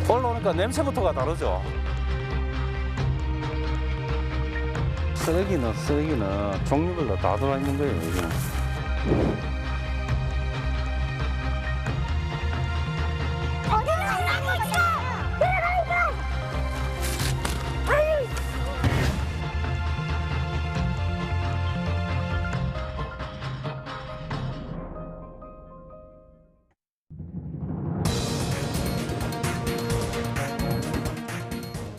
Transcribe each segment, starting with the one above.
올라오니까 냄새부터가 다르죠. 쓰레기는 종류별로 다 들어있는 거예요, 여기는.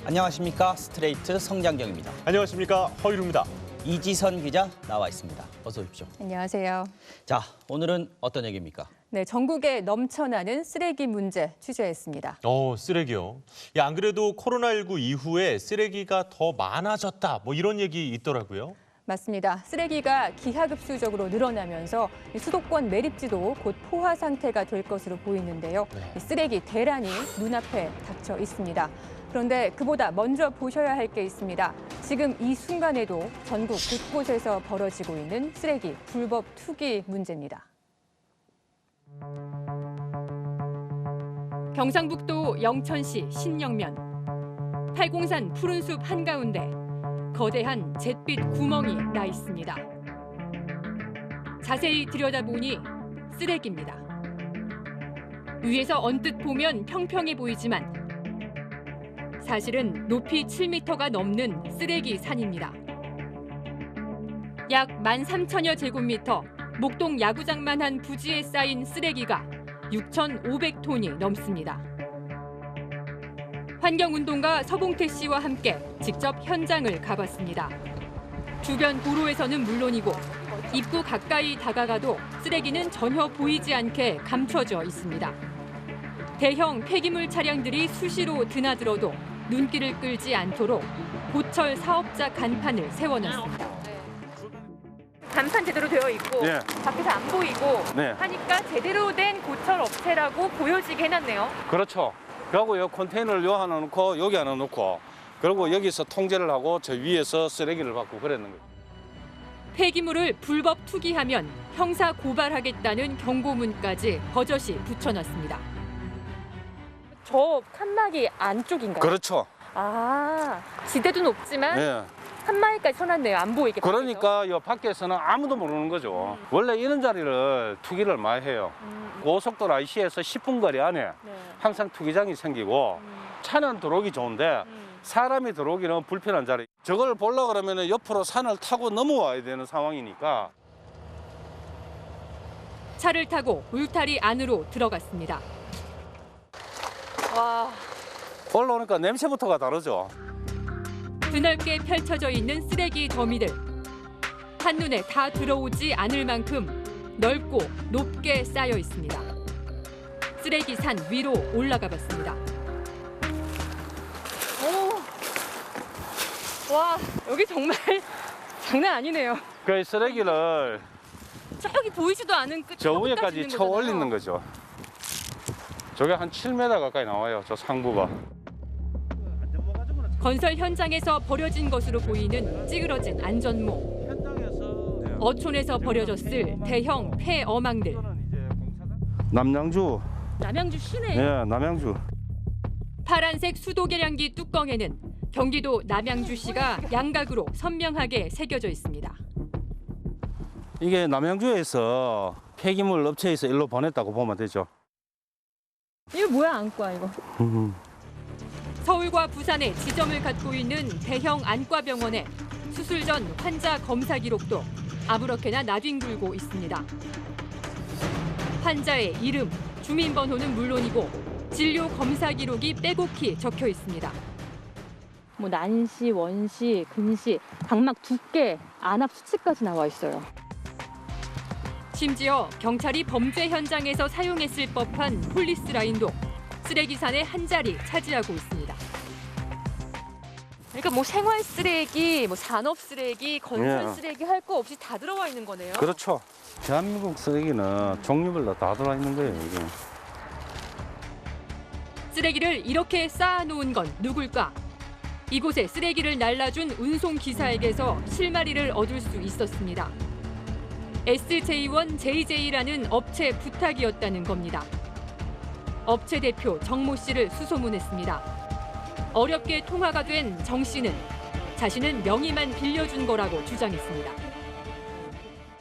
안녕하십니까. 스트레이트 성장경입니다. 안녕하십니까. 허유루입니다. 이지선 기자 나와 있습니다. 어서 오십시오. 안녕하세요. 자, 오늘은 어떤 얘기입니까? 네, 전국에 넘쳐나는 쓰레기 문제 취재했습니다. 쓰레기요. 안 그래도 코로나19 이후에 쓰레기가 더 많아졌다. 이런 얘기 있더라고요. 맞습니다. 쓰레기가 기하급수적으로 늘어나면서 수도권 매립지도 곧 포화 상태가 될 것으로 보이는데요. 이 쓰레기 대란이 눈앞에 닥쳐 있습니다. 그런데 그보다 먼저 보셔야 할 게 있습니다. 지금 이 순간에도 전국 곳곳에서 벌어지고 있는 쓰레기 불법 투기 문제입니다. 경상북도 영천시 신영면. 팔공산 푸른 숲 한가운데 거대한 잿빛 구멍이 나 있습니다. 자세히 들여다보니 쓰레기입니다. 위에서 언뜻 보면 평평해 보이지만 사실은 높이 7m가 넘는 쓰레기 산입니다. 약 13,000여 제곱미터, 목동 야구장만 한 부지에 쌓인 쓰레기가 6,500톤이 넘습니다. 환경운동가 서봉태 씨와 함께 직접 현장을 가봤습니다. 주변 도로에서는 물론이고 입구 가까이 다가가도 쓰레기는 전혀 보이지 않게 감춰져 있습니다. 대형 폐기물 차량들이 수시로 드나들어도 눈길을 끌지 않도록 고철 사업자 간판을 세워놨습니다. 간판 제대로 되어 있고 네. 밖에서 안 보이고 네. 하니까 제대로 된 고철 업체라고 보여지게 해놨네요. 그렇죠. 그리고 요 컨테이너를 요 하나 놓고 여기 하나 놓고 그리고 여기서 통제를 하고 저 위에서 쓰레기를 받고 그랬는 거예요. 폐기물을 불법 투기하면 형사 고발하겠다는 경고문까지 버젓이 붙여놨습니다. 저 칸막이 안쪽인가요? 그렇죠. 아, 지대도 높지만 예. 칸막이까지 쳐놨네요. 안 보이게. 그러니까 요 밖에서는 아무도 모르는 거죠. 원래 이런 자리를 투기를 많이 해요. 고속도로 IC에서 10분 거리 안에 항상 투기장이 생기고 차는 들어오기 좋은데 사람이 들어오기는 불편한 자리. 저걸 보려고 그러면 옆으로 산을 타고 넘어와야 되는 상황이니까. 차를 타고 울타리 안으로 들어갔습니다. 와, 올라오니까 냄새부터가 다르죠. 드넓게 펼쳐져 있는 쓰레기 더미들. 한눈에 다 들어오지 않을 만큼 넓고 높게 쌓여 있습니다. 쓰레기 산 위로 올라가 봤습니다. 오, 와, 여기 정말 장난 아니네요. 그 쓰레기를 저기 보이지도 않은 끝 저 위에까지 쳐 올리는 거죠. 저게 한 7m 가까이 나와요, 저 상부가. 건설 현장에서 버려진 것으로 보이는 찌그러진 안전모. 어촌에서 버려졌을 대형 폐 어망들. 남양주. 남양주 시내. 예, 남양주. 파란색 수도 계량기 뚜껑에는 경기도 남양주시가 양각으로 선명하게 새겨져 있습니다. 이게 남양주에서 폐기물 업체에서 일로 보냈다고 보면 되죠. 이거 뭐야, 안과 이거. 서울과 부산에 지점을 갖고 있는 대형 안과병원에 수술 전 환자 검사 기록도 아무렇게나 나뒹굴고 있습니다. 환자의 이름, 주민번호는 물론이고 진료 검사 기록이 빼곡히 적혀 있습니다. 뭐 난시, 원시, 근시, 각막 두께, 안압 수치까지 나와 있어요. 심지어 경찰이 범죄 현장에서 사용했을 법한 폴리스 라인도 쓰레기산의 한 자리 차지하고 있습니다. 그러니까 뭐 생활 쓰레기, 뭐 산업 쓰레기, 건설 예. 쓰레기 할 거 없이 다 들어와 있는 거네요. 그렇죠. 대한민국 쓰레기는 종류별로 다 들어있는 거예요, 이게. 쓰레기를 이렇게 쌓아놓은 건 누굴까? 이곳에 쓰레기를 날라준 운송기사에게서 실마리를 얻을 수 있었습니다. SJ1JJ라는 업체 부탁이었다는 겁니다. 업체 대표 정모 씨를 수소문했습니다. 어렵게 통화가 된 정 씨는 자신은 명의만 빌려준 거라고 주장했습니다.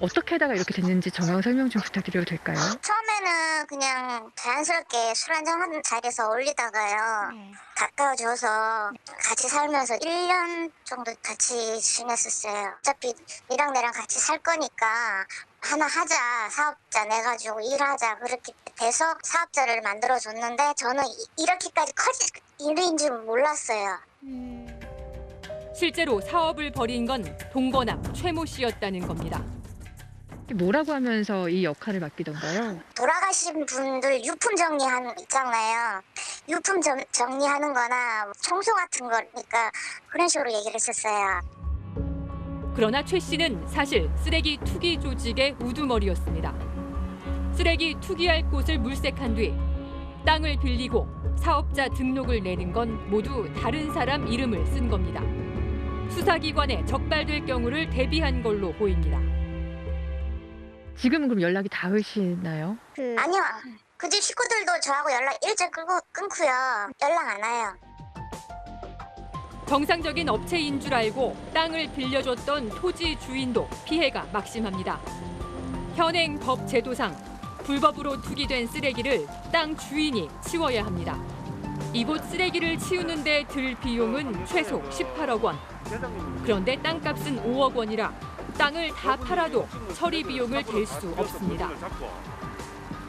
어떻게 하다가 이렇게 됐는지 정황 설명 좀 부탁드려도 될까요? 처음에는 그냥 자연스럽게 술 한잔하는 자리에서 올리다가요. 가까워져서 같이 살면서 1년 정도 같이 지냈었어요. 어차피 니랑 나랑 같이 살 거니까 하나 하자, 사업자 내가지고 일하자, 그렇게 돼서 사업자를 만들어줬는데 저는 이렇게까지 커질 일인 줄 몰랐어요. 실제로 사업을 벌인 건 동거남 최모 씨였다는 겁니다. 뭐라고 하면서 이 역할을 맡기던가요? 돌아가신 분들 유품 정리하는 있잖아요. 유품 정리하는 거나 청소 같은 거니까 그런 식으로 얘기를 했었어요. 그러나 최 씨는 사실 쓰레기 투기 조직의 우두머리였습니다. 쓰레기 투기할 곳을 물색한 뒤 땅을 빌리고 사업자 등록을 내는 건 모두 다른 사람 이름을 쓴 겁니다. 수사기관에 적발될 경우를 대비한 걸로 보입니다. 지금은 그럼 연락이 닿으시나요? 아니요. 그 집 식구들도 저하고 연락 일절 끊고요. 연락 안 와요. 정상적인 업체인 줄 알고 땅을 빌려줬던 토지 주인도 피해가 막심합니다. 현행 법 제도상 불법으로 투기된 쓰레기를 땅 주인이 치워야 합니다. 이곳 쓰레기를 치우는 데 들 비용은 최소 18억 원. 그런데 땅값은 5억 원이라 땅을 다 팔아도 처리 비용을 댈 수 없습니다.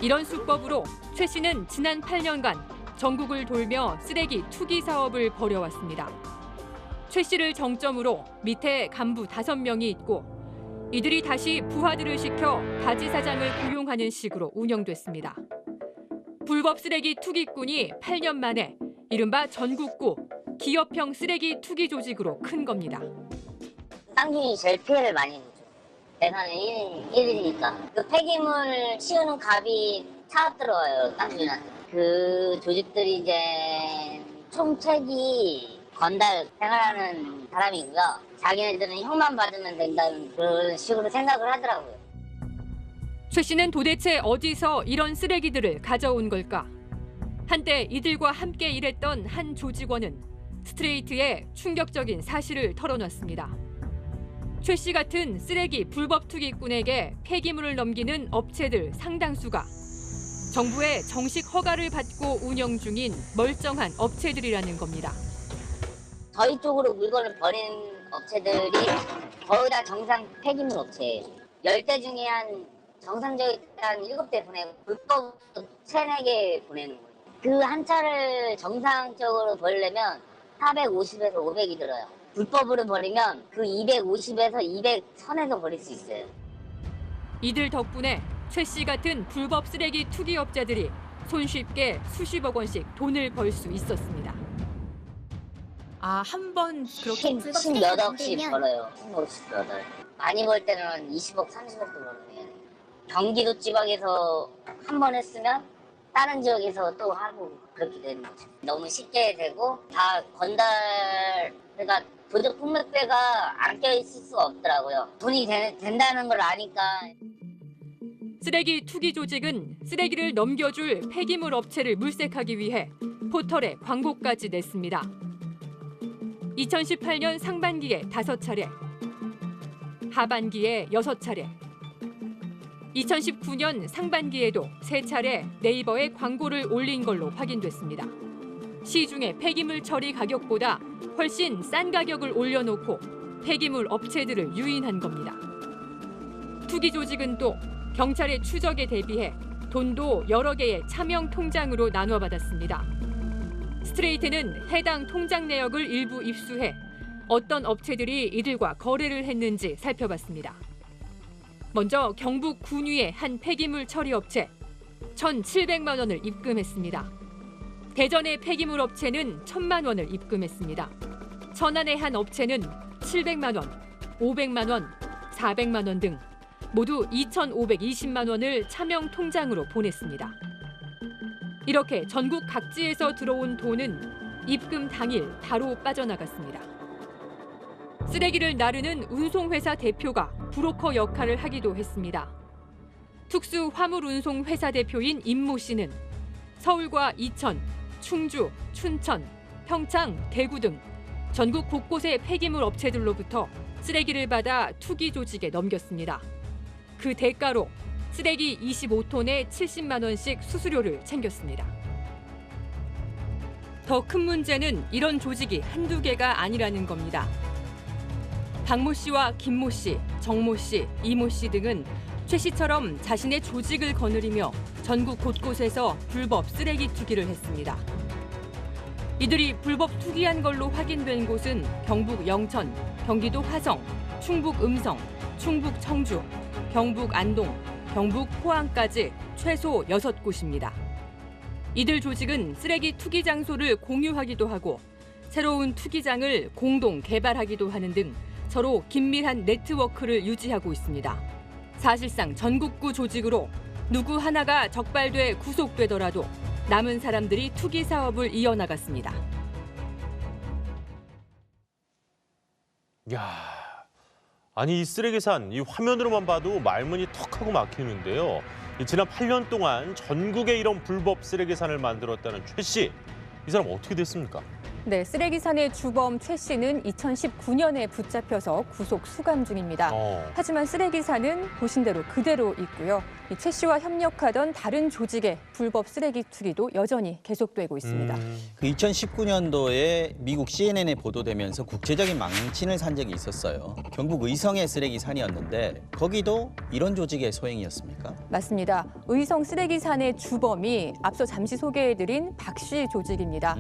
이런 수법으로 최 씨는 지난 8년간 전국을 돌며 쓰레기 투기 사업을 벌여왔습니다. 최 씨를 정점으로 밑에 간부 5명이 있고 이들이 다시 부하들을 시켜 바지 사장을 고용하는 식으로 운영됐습니다. 불법 쓰레기 투기꾼이 8년 만에 이른바 전국구 기업형 쓰레기 투기 조직으로 큰 겁니다. 땅 주인이 제일 피해를 많이 주죠. 내사는 1인이니까. 그 폐기물 치우는 값이 차가 들어와요, 땅 주인한테. 그 조직들이 이제 총책이 건달 생활하는 사람이고요. 자기네들은 형만 받으면 된다는 그런 식으로 생각을 하더라고요. 최 씨는 도대체 어디서 이런 쓰레기들을 가져온 걸까? 한때 이들과 함께 일했던 한 조직원은 스트레이트에 충격적인 사실을 털어놨습니다. 최 씨 같은 쓰레기 불법 투기꾼에게 폐기물을 넘기는 업체들 상당수가 정부의 정식 허가를 받고 운영 중인 멀쩡한 업체들이라는 겁니다. 저희 쪽으로 물건을 버리는 업체들이 거의 다 정상 폐기물 업체예요. 10대 중에 한 정상적인 한 7대 보내고 불법 3-4개 보내는 거예요. 그 한 차를 정상적으로 버리려면 450에서 500이 들어요. 불법으로 버리면 그 250에서 200 선에서 버릴 수 있어요. 이들 덕분에 최 씨 같은 불법 쓰레기 투기 업자들이 손쉽게 수십억 원씩 돈을 벌 수 있었습니다. 아, 한 번 그렇게 10몇 억씩 벌어요. 10억씩 벌어요. 많이 벌 때는 20억, 30억도 벌어요. 경기도 지방에서 한 번 했으면 다른 지역에서 또 하고 그렇게 되는 거죠. 너무 쉽게 되고 다 건달, 그러니까 도적 폭력배가 안 껴있을 수가 없더라고요. 돈이 된다는 걸 아니까. 쓰레기 투기 조직은 쓰레기를 넘겨줄 폐기물 업체를 물색하기 위해 포털에 광고까지 냈습니다. 2018년 상반기에 5차례, 하반기에 6차례, 2019년 상반기에도 3차례 네이버에 광고를 올린 걸로 확인됐습니다. 시중의 폐기물 처리 가격보다 훨씬 싼 가격을 올려놓고 폐기물 업체들을 유인한 겁니다. 투기 조직은 또 경찰의 추적에 대비해 돈도 여러 개의 차명 통장으로 나눠받았습니다. 스트레이트는 해당 통장 내역을 일부 입수해 어떤 업체들이 이들과 거래를 했는지 살펴봤습니다. 먼저 경북 군위의 한 폐기물 처리 업체 1,700만 원을 입금했습니다. 대전의 폐기물 업체는 1,000만 원을 입금했습니다. 천안의 한 업체는 700만 원, 500만 원, 400만 원 등 모두 2,520만 원을 차명 통장으로 보냈습니다. 이렇게 전국 각지에서 들어온 돈은 입금 당일 바로 빠져나갔습니다. 쓰레기를 나르는 운송회사 대표가 브로커 역할을 하기도 했습니다. 특수 화물 운송 회사 대표인 임모 씨는 서울과 이천, 충주, 춘천, 평창, 대구 등 전국 곳곳의 폐기물 업체들로부터 쓰레기를 받아 투기 조직에 넘겼습니다. 그 대가로 쓰레기 25톤에 70만 원씩 수수료를 챙겼습니다. 더 큰 문제는 이런 조직이 한두 개가 아니라는 겁니다. 박모 씨와 김모 씨, 정모 씨, 이모 씨 등은 최 씨처럼 자신의 조직을 거느리며 전국 곳곳에서 불법 쓰레기 투기를 했습니다. 이들이 불법 투기한 걸로 확인된 곳은 경북 영천, 경기도 화성, 충북 음성, 충북 청주, 경북 안동, 경북 포항까지 최소 6곳입니다. 이들 조직은 쓰레기 투기 장소를 공유하기도 하고 새로운 투기장을 공동 개발하기도 하는 등 서로 긴밀한 네트워크를 유지하고 있습니다. 사실상 전국구 조직으로 누구 하나가 적발돼 구속되더라도 남은 사람들이 투기 사업을 이어나갔습니다. 야, 아니 이 쓰레기산 이 화면으로만 봐도 말문이 턱하고 막히는데요. 지난 8년 동안 전국에 이런 불법 쓰레기산을 만들었다는 최 씨, 이 사람 어떻게 됐습니까? 네, 쓰레기산의 주범 최 씨는 2019년에 붙잡혀서 구속 수감 중입니다. 하지만 쓰레기산은 보신 대로 그대로 있고요. 최 씨와 협력하던 다른 조직의 불법 쓰레기 투기도 여전히 계속되고 있습니다. 그 2019년도에 미국 CNN에 보도되면서 국제적인 망신을 산 적이 있었어요. 경북 의성의 쓰레기산이었는데 거기도 이런 조직의 소행이었습니까? 맞습니다. 의성 쓰레기산의 주범이 앞서 잠시 소개해드린 박 씨 조직입니다.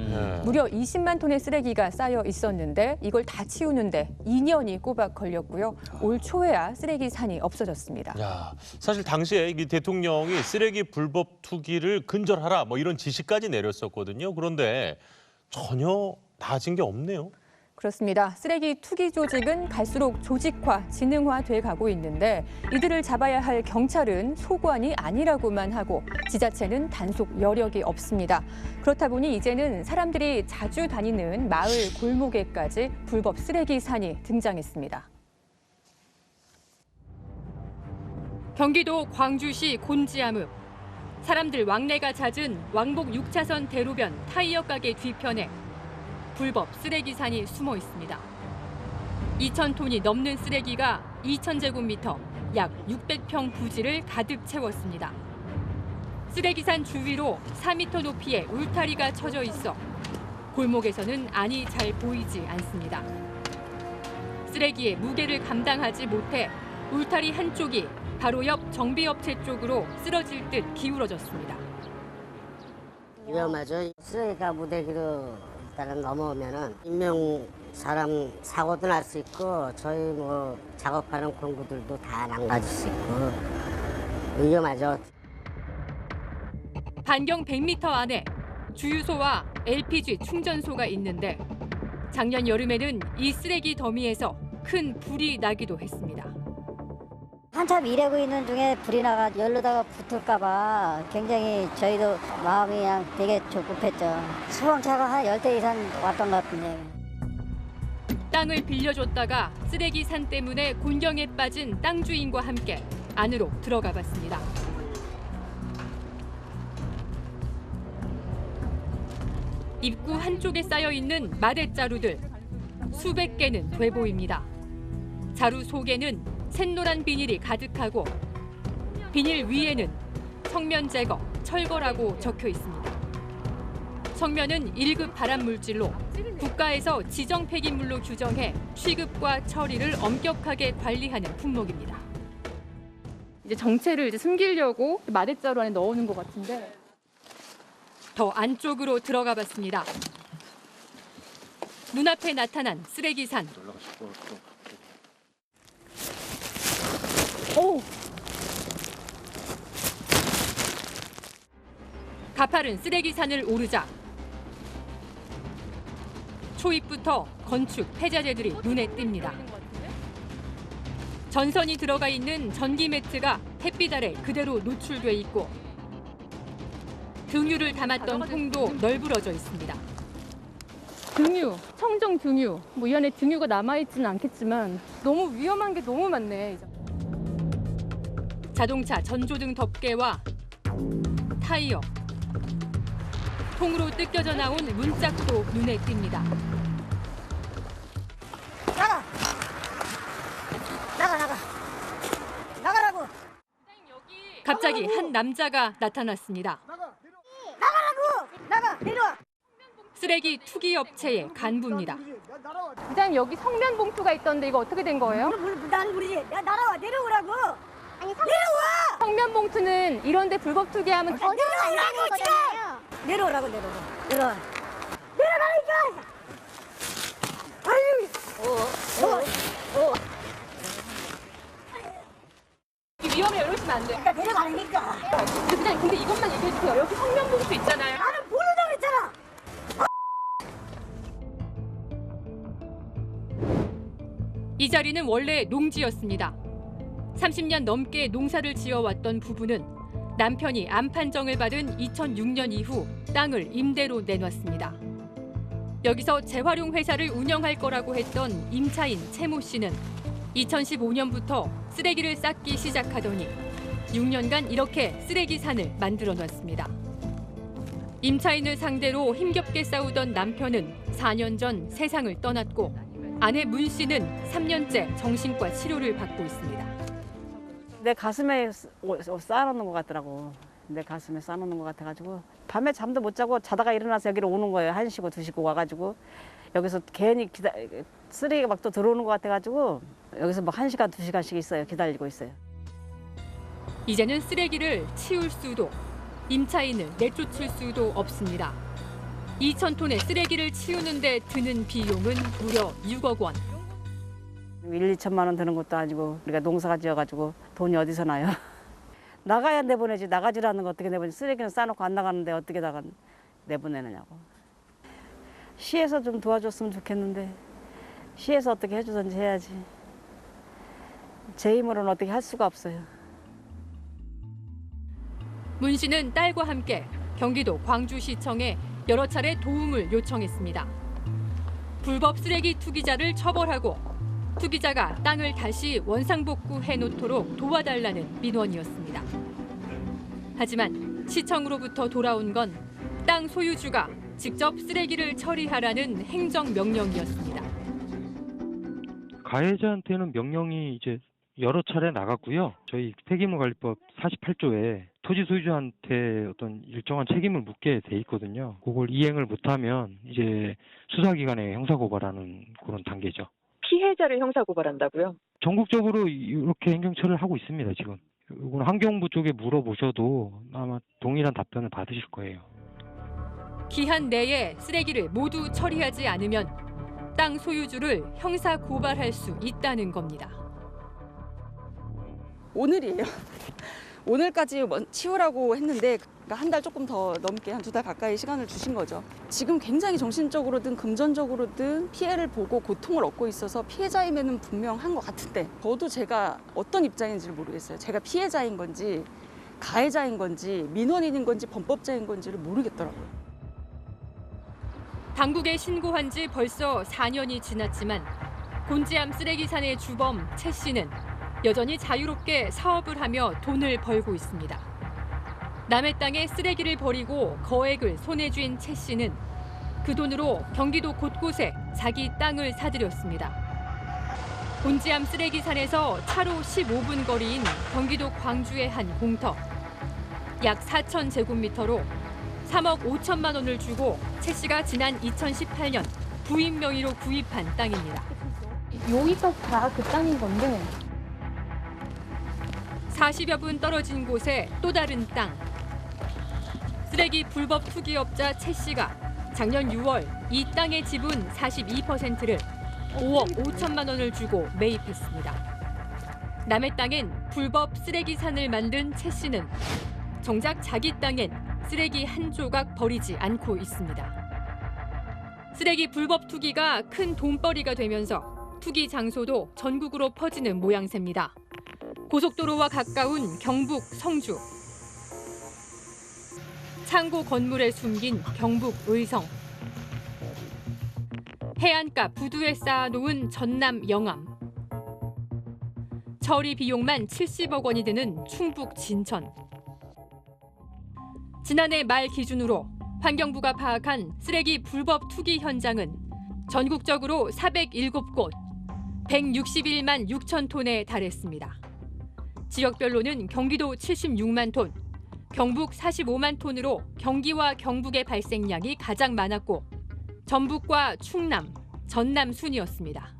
무려 20만 톤의 쓰레기가 쌓여 있었는데 이걸 다 치우는데 2년이 꼬박 걸렸고요. 올 초에야 쓰레기산이 없어졌습니다. 야, 사실 당시에 이 대통령이 쓰레기 불법 투기를 근절하라 뭐 이런 지시까지 내렸었거든요. 그런데 전혀 나아진 게 없네요. 그렇습니다. 쓰레기 투기 조직은 갈수록 조직화, 지능화돼 가고 있는데 이들을 잡아야 할 경찰은 소관이 아니라고만 하고 지자체는 단속 여력이 없습니다. 그렇다 보니 이제는 사람들이 자주 다니는 마을 골목에까지 불법 쓰레기산이 등장했습니다. 경기도 광주시 곤지암읍. 사람들 왕래가 잦은 왕복 6차선 대로변 타이어 가게 뒤편에 불법 쓰레기산이 숨어 있습니다. 2,000톤이 넘는 쓰레기가 2,000제곱미터, 약 600평 부지를 가득 채웠습니다. 쓰레기산 주위로 4m 높이의 울타리가 쳐져 있어 골목에서는 안이 잘 보이지 않습니다. 쓰레기의 무게를 감당하지 못해 울타리 한쪽이 바로 옆 정비업체 쪽으로 쓰러질 듯 기울어졌습니다. 위험하죠. 쓰레기가 무대기로 일단은 넘어오면은 인명 사람 사고도 날 수 있고 저희 뭐 작업하는 공구들도 다 망가질 수 있고 위험하죠. 반경 100m 안에 주유소와 LPG 충전소가 있는데 작년 여름에는 이 쓰레기 더미에서 큰 불이 나기도 했습니다. 한참 일하고 있는 중에 불이 나가 열로다가 붙을까 봐 굉장히 저희도 마음이 그냥 되게 조급했죠. 소방차가 한 10대 이상 왔던 것 같은데. 땅을 빌려줬다가 쓰레기 산 때문에 곤경에 빠진 땅 주인과 함께 안으로 들어가 봤습니다. 입구 한쪽에 쌓여 있는 마대자루들 수백 개는 돼 보입니다. 자루 속에는 샛노란 비닐이 가득하고 비닐 위에는 성면 제거, 철거라고 적혀 있습니다. 성면은 1급 발암물질로 국가에서 지정 폐기물로 규정해 취급과 처리를 엄격하게 관리하는 품목입니다. 이제 정체를 이제 숨기려고 마대자루 안에 넣어놓은 것 같은데 더 안쪽으로 들어가 봤습니다. 눈앞에 나타난 쓰레기산. 오! 가파른 쓰레기산을 오르자 초입부터 건축 폐자재들이 눈에 띕니다. 전선이 들어가 있는 전기 매트가 햇빛 아래 그대로 노출돼 있고 등유를 담았던 통도 널브러져 있습니다. 등유, 청정 등유. 뭐 이 안에 등유가 남아있지는 않겠지만 너무 위험한 게 너무 많네. 자동차 전조등 덮개와 타이어, 통으로 뜯겨져 나온 문짝도 눈에 띕니다. 나가! 나가, 나가! 나가라고! 갑자기 한 남자가 나타났습니다. 나가라고! 나가! 내려와! 쓰레기 투기 업체의 간부입니다. 부장님 여기 성면 봉투가 있던데 이거 어떻게 된 거예요? 나는 모르지. 야, 날아와! 내려오라고! 아니, 내려와! 성면 봉투는 이런데 불법 투기하면 내려오라고, 지금! 내려오라고, 내려오라. 내려와. 내려가니까! 빨리! 위험해요. 이러시면 안 돼요. 내려가니까! 부장님 근데 이것만 얘기해 주세요. 여기 성면 봉투 있잖아요. 나는 모른다고 했잖아! 이 자리는 원래 농지였습니다. 30년 넘게 농사를 지어왔던 부부는 남편이 암 판정을 받은 2006년 이후 땅을 임대로 내놨습니다. 여기서 재활용 회사를 운영할 거라고 했던 임차인 채모 씨는 2015년부터 쓰레기를 쌓기 시작하더니 6년간 이렇게 쓰레기산을 만들어놨습니다. 임차인을 상대로 힘겹게 싸우던 남편은 4년 전 세상을 떠났고 아내 문 씨는 3년째 정신과 치료를 받고 있습니다. 내 가슴에 쌓아놓는 것 같더라고. 내 가슴에 쌓아놓는 것 같아가지고 밤에 잠도 못 자고 자다가 일어나서 여기로 오는 거예요. 1시고 2시고 와가지고 여기서 괜히 쓰레기가 막 또 들어오는 것 같아가지고 여기서 막 1시간, 2시간씩 있어요. 기다리고 있어요. 이제는 쓰레기를 치울 수도 임차인을 내쫓을 수도 없습니다. 2,000톤의 쓰레기를 치우는데 드는 비용은 무려 6억 원. 1, 2천만 원 드는 것도 아니고 우리가 농사가 지어가지고 돈이 어디서 나요. 나가야 내보내지. 나가지를 않는 거 어떻게 내보내지. 쓰레기는 싸놓고 안 나가는데 어떻게 내보내느냐고. 시에서 좀 도와줬으면 좋겠는데 시에서 어떻게 해주든지 해야지. 제 힘으로는 어떻게 할 수가 없어요. 문 씨는 딸과 함께 경기도 광주시청에 여러 차례 도움을 요청했습니다. 불법 쓰레기 투기자를 처벌하고 투기자가 땅을 다시 원상복구해 놓도록 도와달라는 민원이었습니다. 하지만 시청으로부터 돌아온 건 땅 소유주가 직접 쓰레기를 처리하라는 행정명령이었습니다. 가해자한테는 명령이 이제 여러 차례 나갔고요. 저희 폐기물관리법 48조에 토지 소유주한테 어떤 일정한 책임을 묻게 돼 있거든요. 그걸 이행을 못하면 이제 수사기관에 형사고발하는 그런 단계죠. 피해자를 형사고발한다고요? 전국적으로 이렇게 행정처리를 하고 있습니다, 지금. 이건 환경부 쪽에 물어보셔도 아마 동일한 답변을 받으실 거예요. 기한 내에 쓰레기를 모두 처리하지 않으면 땅 소유주를 형사고발할 수 있다는 겁니다. 오늘이에요. 오늘까지 치우라고 했는데 한 달 조금 더 넘게 한 2달 가까이 시간을 주신 거죠. 지금 굉장히 정신적으로든 금전적으로든 피해를 보고 고통을 얻고 있어서 피해자임에는 분명한 것 같은데 저도 제가 어떤 입장인지를 모르겠어요. 제가 피해자인 건지 가해자인 건지 민원인인 건지 범법자인 건지를 모르겠더라고요. 당국에 신고한 지 벌써 4년이 지났지만 곤지암 쓰레기산의 주범 채 씨는 여전히 자유롭게 사업을 하며 돈을 벌고 있습니다. 남의 땅에 쓰레기를 버리고 거액을 손에 쥔 채 씨는 그 돈으로 경기도 곳곳에 자기 땅을 사들였습니다. 곤지암 쓰레기산에서 차로 15분 거리인 경기도 광주의 한 공터. 약 4,000제곱미터로 3억 5천만 원을 주고 채 씨가 지난 2018년 부인 명의로 구입한 땅입니다. 여기가 다 그 땅인 건데 40여 분 떨어진 곳에 또 다른 땅. 쓰레기 불법 투기업자 채 씨가 작년 6월 이 땅의 지분 42%를 5억 5천만 원을 주고 매입했습니다. 남의 땅엔 불법 쓰레기산을 만든 채 씨는 정작 자기 땅엔 쓰레기 한 조각 버리지 않고 있습니다. 쓰레기 불법 투기가 큰 돈벌이가 되면서 투기 장소도 전국으로 퍼지는 모양새입니다. 고속도로와 가까운 경북 성주. 창고 건물에 숨긴 경북 의성. 해안가 부두에 쌓아놓은 전남 영암. 처리 비용만 70억 원이 드는 충북 진천. 지난해 말 기준으로 환경부가 파악한 쓰레기 불법 투기 현장은 전국적으로 407곳, 161만 6천 톤에 달했습니다. 지역별로는 경기도 76만 톤, 경북 45만 톤으로 경기와 경북의 발생량이 가장 많았고 전북과 충남, 전남 순이었습니다.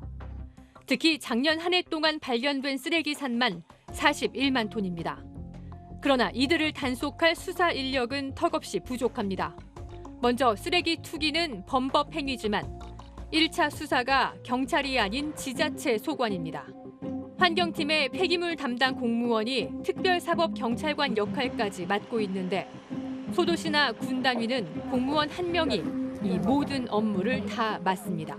특히 작년 한 해 동안 발견된 쓰레기 산만 41만 톤입니다. 그러나 이들을 단속할 수사 인력은 턱없이 부족합니다. 먼저 쓰레기 투기는 범법 행위지만 1차 수사가 경찰이 아닌 지자체 소관입니다. 환경팀의 폐기물 담당 공무원이 특별사법경찰관 역할까지 맡고 있는데 소도시나 군단위는 공무원 한 명이 이 모든 업무를 다 맡습니다.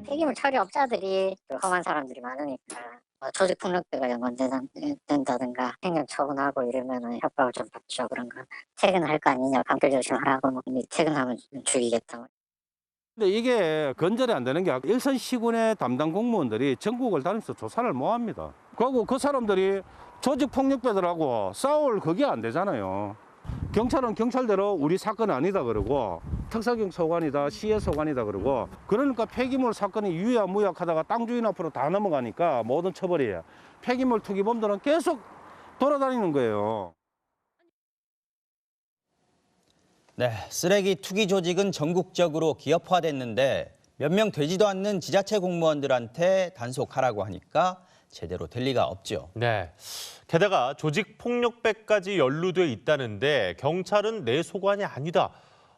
폐기물 처리업자들이 험한 사람들이 많으니까 조직폭력배가 연관된다든가 행정처분하고 이러면 협박을 좀 받죠. 그런 거 퇴근할 거 아니냐, 감귤 조심하라고 퇴근하면 죽이겠다. 근데 이게 건절이 안 되는 게 일선 시군의 담당 공무원들이 전국을 다니면서 조사를 못 합니다. 그리고 그 사람들이 조직폭력배들하고 싸울 그게 안 되잖아요. 경찰은 경찰대로 우리 사건은 아니다 그러고 특사경 소관이다, 시해 소관이다 그러고 그러니까 폐기물 사건이 유야무약하다가 땅 주인 앞으로 다 넘어가니까 모든 처벌이 폐기물 투기범들은 계속 돌아다니는 거예요. 네, 쓰레기 투기 조직은 전국적으로 기업화됐는데 몇 명 되지도 않는 지자체 공무원들한테 단속하라고 하니까 제대로 될 리가 없죠. 네. 게다가 조직폭력배까지 연루돼 있다는데 경찰은 내 소관이 아니다.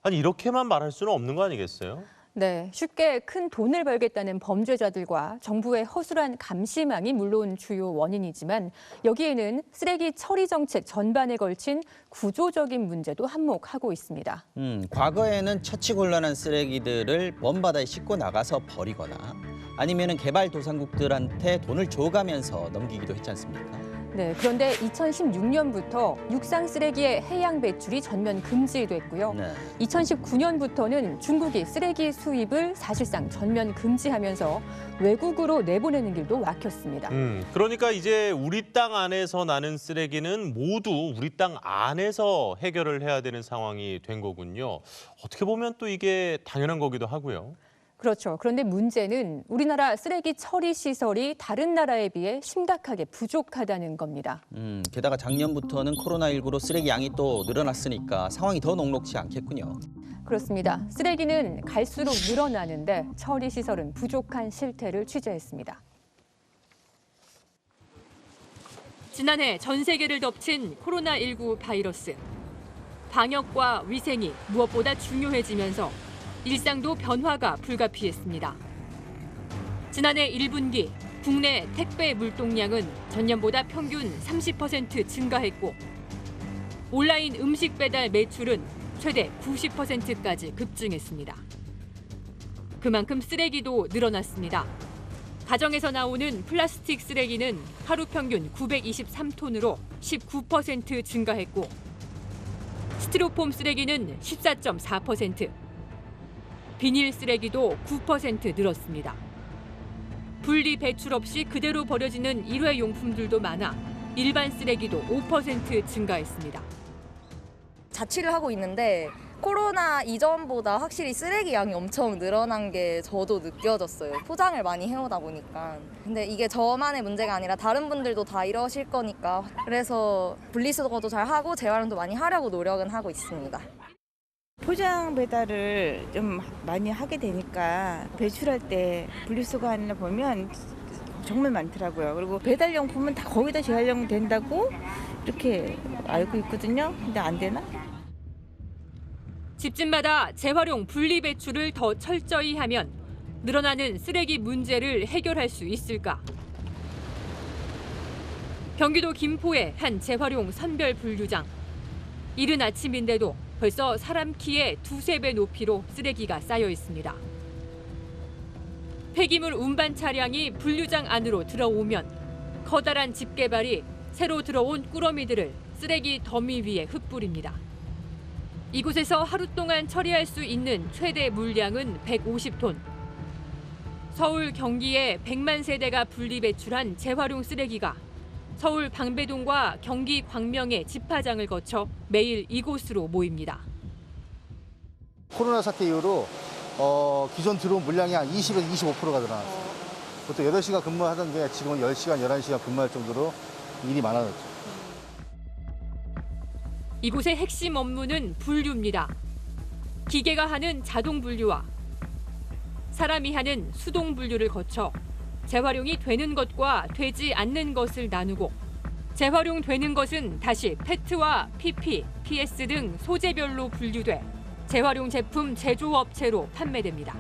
아니 이렇게만 말할 수는 없는 거 아니겠어요? 네, 쉽게 큰 돈을 벌겠다는 범죄자들과 정부의 허술한 감시망이 물론 주요 원인이지만 여기에는 쓰레기 처리 정책 전반에 걸친 구조적인 문제도 한몫하고 있습니다. 과거에는 처치곤란한 쓰레기들을 먼 바다에 싣고 나가서 버리거나 아니면 개발도상국들한테 돈을 줘가면서 넘기기도 했지 않습니까? 네, 그런데 2016년부터 육상 쓰레기의 해양 배출이 전면 금지됐고요. 네. 2019년부터는 중국이 쓰레기 수입을 사실상 전면 금지하면서 외국으로 내보내는 길도 막혔습니다. 그러니까 이제 우리 땅 안에서 나는 쓰레기는 모두 우리 땅 안에서 해결을 해야 되는 상황이 된 거군요. 어떻게 보면 또 이게 당연한 거기도 하고요. 그렇죠. 그런데 문제는 우리나라 쓰레기 처리 시설이 다른 나라에 비해 심각하게 부족하다는 겁니다. 게다가 작년부터는 코로나19로 쓰레기 양이 또 늘어났으니까 상황이 더 녹록지 않겠군요. 그렇습니다. 쓰레기는 갈수록 늘어나는데 처리 시설은 부족한 실태를 취재했습니다. 지난해 전 세계를 덮친 코로나19 바이러스. 방역과 위생이 무엇보다 중요해지면서 일상도 변화가 불가피했습니다. 지난해 1분기 국내 택배 물동량은 전년보다 평균 30% 증가했고 온라인 음식 배달 매출은 최대 90%까지 급증했습니다. 그만큼 쓰레기도 늘어났습니다. 가정에서 나오는 플라스틱 쓰레기는 하루 평균 923톤으로 19% 증가했고 스티로폼 쓰레기는 14.4%, 비닐 쓰레기도 9% 늘었습니다. 분리 배출 없이 그대로 버려지는 일회용품들도 많아 일반 쓰레기도 5% 증가했습니다. 자취를 하고 있는데 코로나 이전보다 확실히 쓰레기 양이 엄청 늘어난 게 저도 느껴졌어요. 포장을 많이 해오다 보니까. 근데 이게 저만의 문제가 아니라 다른 분들도 다 이러실 거니까 그래서 분리수거도 잘 하고 재활용도 많이 하려고 노력은 하고 있습니다. 포장 배달을 좀 많이 하게 되니까 배출할 때 분리수거하는 보면 정말 많더라고요. 그리고 배달용품은 다 거의 다 재활용 된다고 이렇게 알고 있거든요. 근데 안 되나? 집집마다 재활용 분리 배출을 더 철저히 하면 늘어나는 쓰레기 문제를 해결할 수 있을까? 경기도 김포의 한 재활용 선별 분류장. 이른 아침인데도 벌써 사람 키의 2~3배 높이로 쓰레기가 쌓여 있습니다. 폐기물 운반 차량이 분류장 안으로 들어오면 커다란 집게발이 새로 들어온 꾸러미들을 쓰레기 더미 위에 흩뿌립니다. 이곳에서 하루 동안 처리할 수 있는 최대 물량은 150톤. 서울 경기에 100만 세대가 분리 배출한 재활용 쓰레기가 서울 방배동과 경기 광명의 집화장을 거쳐 매일 이곳으로 모입니다. 코로나 사태 이후로 기존 들어온 물량이 한 20에서 25%가 늘어났어요. 보통 8시간 근무하던 게 지금은 10시간, 11시간 근무할 정도로 일이 많아졌죠. 이곳의 핵심 업무는 분류입니다. 기계가 하는 자동 분류와 사람이 하는 수동 분류를 거쳐 재활용이 되는 것과 되지 않는 것을 나누고 재활용되는 것은 다시 페트와 PP, PS 등 소재별로 분류돼 재활용 제품 제조업체로 판매됩니다.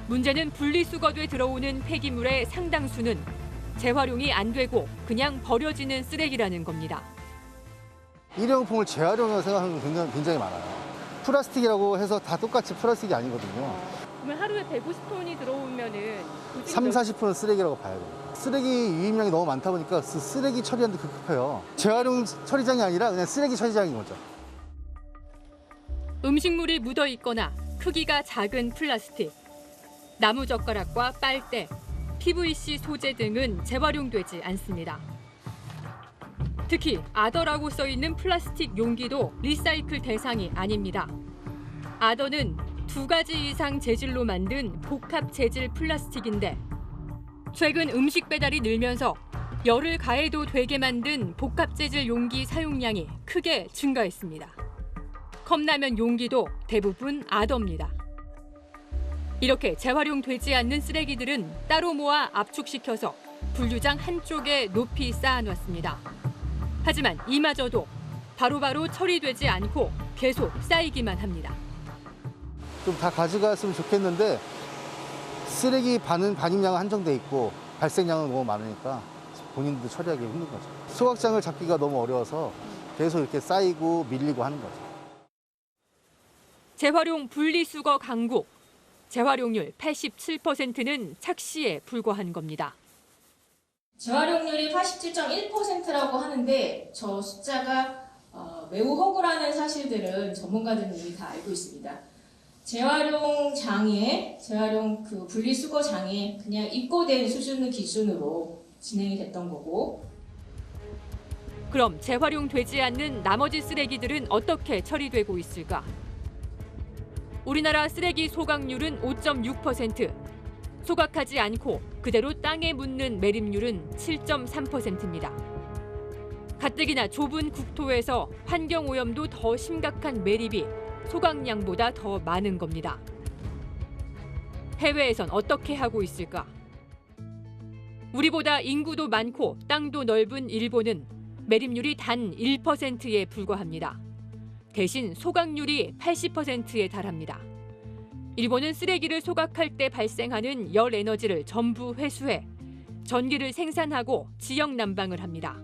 문제는 분리수거돼 들어오는 폐기물의 상당수는 재활용이 안 되고 그냥 버려지는 쓰레기라는 겁니다. 일회용품을 재활용해서 생각하는 게 굉장히 많아요. 플라스틱이라고 해서 다 똑같이 플라스틱이 아니거든요. 그러면 하루에 150톤이 들어오면은 30-40%는 쓰레기라고 봐야 돼요. 쓰레기 유입량이 너무 많다 보니까 쓰레기 처리하는데 급해요. 재활용 처리장이 아니라 그냥 쓰레기 처리장인 거죠. 음식물이 묻어 있거나 크기가 작은 플라스틱, 나무젓가락과 빨대, PVC 소재 등은 재활용되지 않습니다. 특히 아더라고 써 있는 플라스틱 용기도 리사이클 대상이 아닙니다. 아더는 2가지 이상 재질로 만든 복합 재질 플라스틱인데 최근 음식 배달이 늘면서 열을 가해도 되게 만든 복합 재질 용기 사용량이 크게 증가했습니다. 컵라면 용기도 대부분 아더입니다. 이렇게 재활용되지 않는 쓰레기들은 따로 모아 압축시켜서 분류장 한쪽에 높이 쌓아놨습니다. 하지만 이마저도 바로바로 처리되지 않고 계속 쌓이기만 합니다. 좀 다 가져갔으면 좋겠는데 쓰레기 반입량은 한정돼 있고 발생량은 너무 많으니까 본인들도 처리하기 힘든 거죠. 소각장을 잡기가 너무 어려워서 계속 이렇게 쌓이고 밀리고 하는 거죠. 재활용 분리수거 강국. 재활용률 87%는 착시에 불과한 겁니다. 재활용률이 87.1%라고 하는데 저 숫자가 매우 허구라는 사실들은 전문가들은 이미 다 알고 있습니다. 재활용 장애, 재활용 분리수거 장애 그냥 입고된 수준을 기준으로 진행이 됐던 거고. 그럼 재활용되지 않는 나머지 쓰레기들은 어떻게 처리되고 있을까? 우리나라 쓰레기 소각률은 5.6%, 소각하지 않고 그대로 땅에 묻는 매립률은 7.3%입니다. 가뜩이나 좁은 국토에서 환경오염도 더 심각한 매립이 소각량보다 더 많은 겁니다. 해외에선 어떻게 하고 있을까? 우리보다 인구도 많고 땅도 넓은 일본은 매립률이 단 1%에 불과합니다. 대신 소각률이 80%에 달합니다. 일본은 쓰레기를 소각할 때 발생하는 열 에너지를 전부 회수해 전기를 생산하고 지역 난방을 합니다.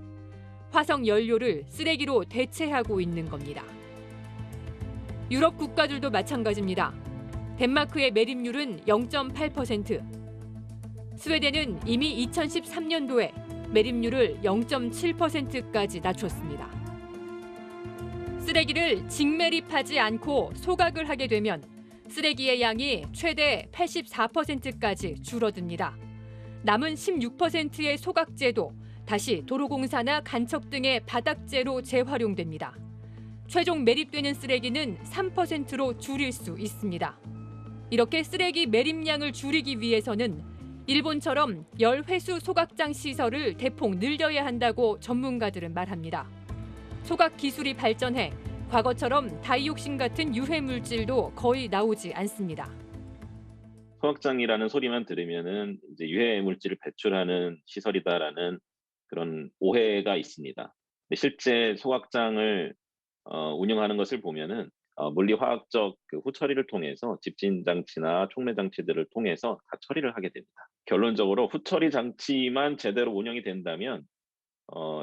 화석 연료를 쓰레기로 대체하고 있는 겁니다. 유럽 국가들도 마찬가지입니다. 덴마크의 매립률은 0.8%, 스웨덴은 이미 2013년도에 매립률을 0.7%까지 낮췄습니다. 쓰레기를 직매립하지 않고 소각을 하게 되면 쓰레기의 양이 최대 84%까지 줄어듭니다. 남은 16%의 소각재도 다시 도로공사나 간척 등의 바닥재로 재활용됩니다. 최종 매립되는 쓰레기는 3%로 줄일 수 있습니다. 이렇게 쓰레기 매립량을 줄이기 위해서는 일본처럼 열회수 소각장 시설을 대폭 늘려야 한다고 전문가들은 말합니다. 소각 기술이 발전해 과거처럼 다이옥신 같은 유해 물질도 거의 나오지 않습니다. 소각장이라는 소리만 들으면은 이제 유해 물질을 배출하는 시설이다라는 그런 오해가 있습니다. 근데 실제 소각장을 운영하는 것을 보면은 물리화학적 후처리를 통해서 집진 장치나 촉매 장치들을 통해서 다 처리를 하게 됩니다. 결론적으로 후처리 장치만 제대로 운영이 된다면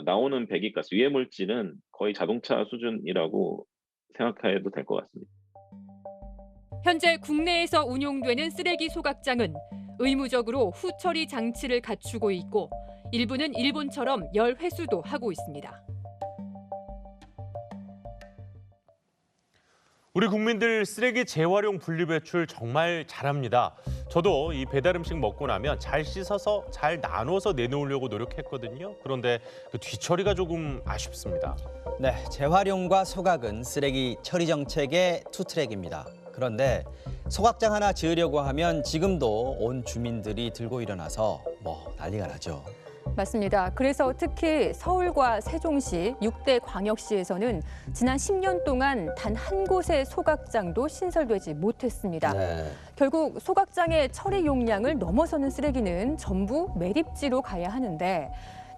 나오는 배기가스, 유해 물질은 거의 자동차 수준이라고 생각해도 될 것 같습니다. 현재 국내에서 운용되는 쓰레기 소각장은 의무적으로 후처리 장치를 갖추고 있고 일부는 일본처럼 열 회수도 하고 있습니다. 우리 국민들 쓰레기 재활용 분리배출 정말 잘합니다. 저도 이 배달 음식 먹고 나면 잘 씻어서 잘 나눠서 내놓으려고 노력했거든요. 그런데 그 뒤처리가 조금 아쉽습니다. 네, 재활용과 소각은 쓰레기 처리 정책의 투트랙입니다. 그런데 소각장 하나 지으려고 하면 지금도 온 주민들이 들고 일어나서 난리가 나죠. 맞습니다. 그래서 특히 서울과 세종시 6대 광역시에서는 지난 10년 동안 단 한 곳의 소각장도 신설되지 못했습니다. 네. 결국 소각장의 처리 용량을 넘어서는 쓰레기는 전부 매립지로 가야 하는데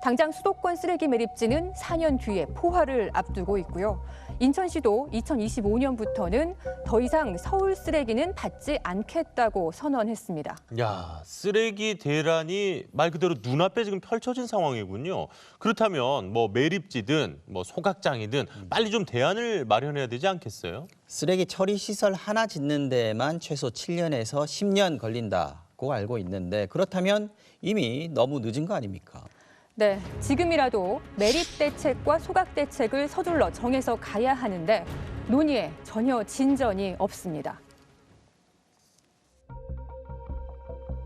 당장 수도권 쓰레기 매립지는 4년 뒤에 포화를 앞두고 있고요. 인천시도 2025년부터는 더 이상 서울 쓰레기는 받지 않겠다고 선언했습니다. 야, 쓰레기 대란이 말 그대로 눈앞에 지금 펼쳐진 상황이군요. 그렇다면 매립지든 소각장이든 빨리 좀 대안을 마련해야 되지 않겠어요? 쓰레기 처리 시설 하나 짓는 데에만 최소 7년에서 10년 걸린다고 알고 있는데 그렇다면 이미 너무 늦은 거 아닙니까? 네, 지금이라도 매립 대책과 소각 대책을 서둘러 정해서 가야 하는데 논의에 전혀 진전이 없습니다.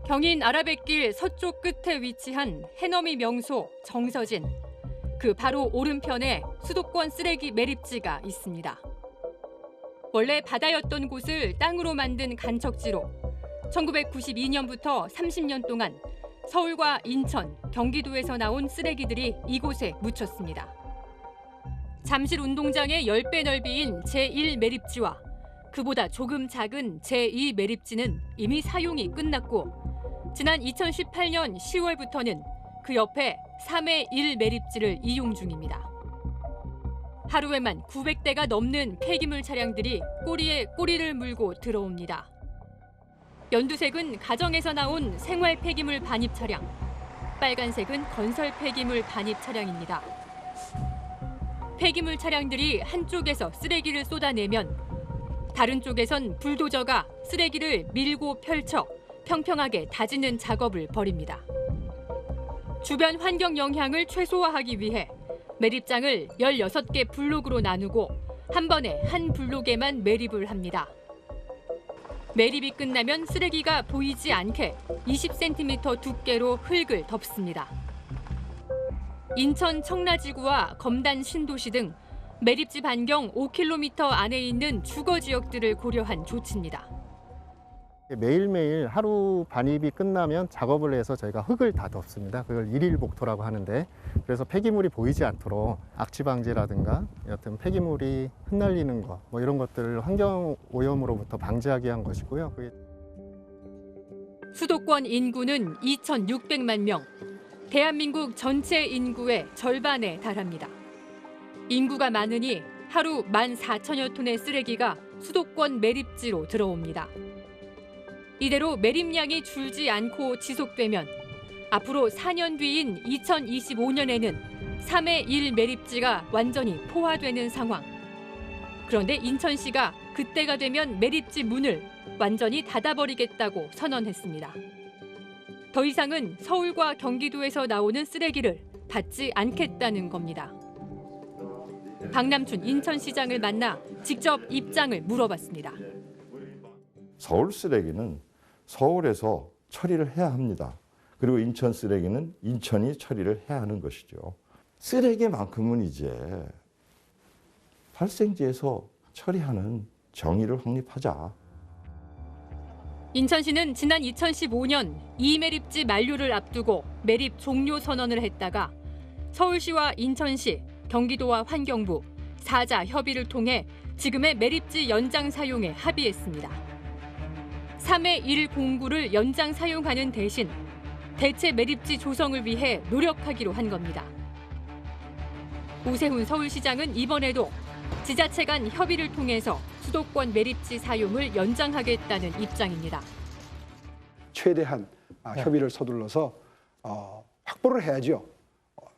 경인 아라뱃길 서쪽 끝에 위치한 해넘이 명소 정서진. 그 바로 오른편에 수도권 쓰레기 매립지가 있습니다. 원래 바다였던 곳을 땅으로 만든 간척지로 1992년부터 30년 동안 서울과 인천, 경기도에서 나온 쓰레기들이 이곳에 묻혔습니다. 잠실 운동장의 10배 넓이인 제1 매립지와 그보다 조금 작은 제2 매립지는 이미 사용이 끝났고 지난 2018년 10월부터는 그 옆에 3의 1 매립지를 이용 중입니다. 하루에만 900대가 넘는 폐기물 차량들이 꼬리에 꼬리를 물고 들어옵니다. 연두색은 가정에서 나온 생활 폐기물 반입 차량, 빨간색은 건설 폐기물 반입 차량입니다. 폐기물 차량들이 한쪽에서 쓰레기를 쏟아내면 다른 쪽에선 불도저가 쓰레기를 밀고 펼쳐 평평하게 다지는 작업을 벌입니다. 주변 환경 영향을 최소화하기 위해 매립장을 16개 블록으로 나누고 한 번에 한 블록에만 매립을 합니다. 매립이 끝나면 쓰레기가 보이지 않게 20cm 두께로 흙을 덮습니다. 인천 청라지구와 검단 신도시 등 매립지 반경 5km 안에 있는 주거 지역들을 고려한 조치입니다. 매일매일 하루 반입이 끝나면 작업을 해서 저희가 흙을 다 덮습니다. 그걸 일일복토라고 하는데 그래서 폐기물이 보이지 않도록 악취 방지라든가 여튼 폐기물이 흩날리는 거 이런 것들을 환경 오염으로부터 방지하기 위한 것이고요. 수도권 인구는 2,600만 명, 대한민국 전체 인구의 절반에 달합니다. 인구가 많으니 하루 14,000여 톤의 쓰레기가 수도권 매립지로 들어옵니다. 이대로 매립량이 줄지 않고 지속되면 앞으로 4년 뒤인 2025년에는 3의 1 매립지가 완전히 포화되는 상황. 그런데 인천시가 그때가 되면 매립지 문을 완전히 닫아버리겠다고 선언했습니다. 더 이상은 서울과 경기도에서 나오는 쓰레기를 받지 않겠다는 겁니다. 박남춘 인천시장을 만나 직접 입장을 물어봤습니다. 서울 쓰레기는 서울에서 처리를 해야 합니다. 그리고 인천 쓰레기는 인천이 처리를 해야 하는 것이죠. 쓰레기만큼은 이제 발생지에서 처리하는 정의를 확립하자. 인천시는 지난 2015년 이매립지 만료를 앞두고 매립 종료 선언을 했다가 서울시와 인천시, 경기도와 환경부, 4자 협의를 통해 지금의 매립지 연장 사용에 합의했습니다. 3의 1 공구를 연장 사용하는 대신 대체 매립지 조성을 위해 노력하기로 한 겁니다. 오세훈 서울시장은 이번에도 지자체 간 협의를 통해서 수도권 매립지 사용을 연장하겠다는 입장입니다. 최대한 협의를 서둘러서 확보를 해야죠.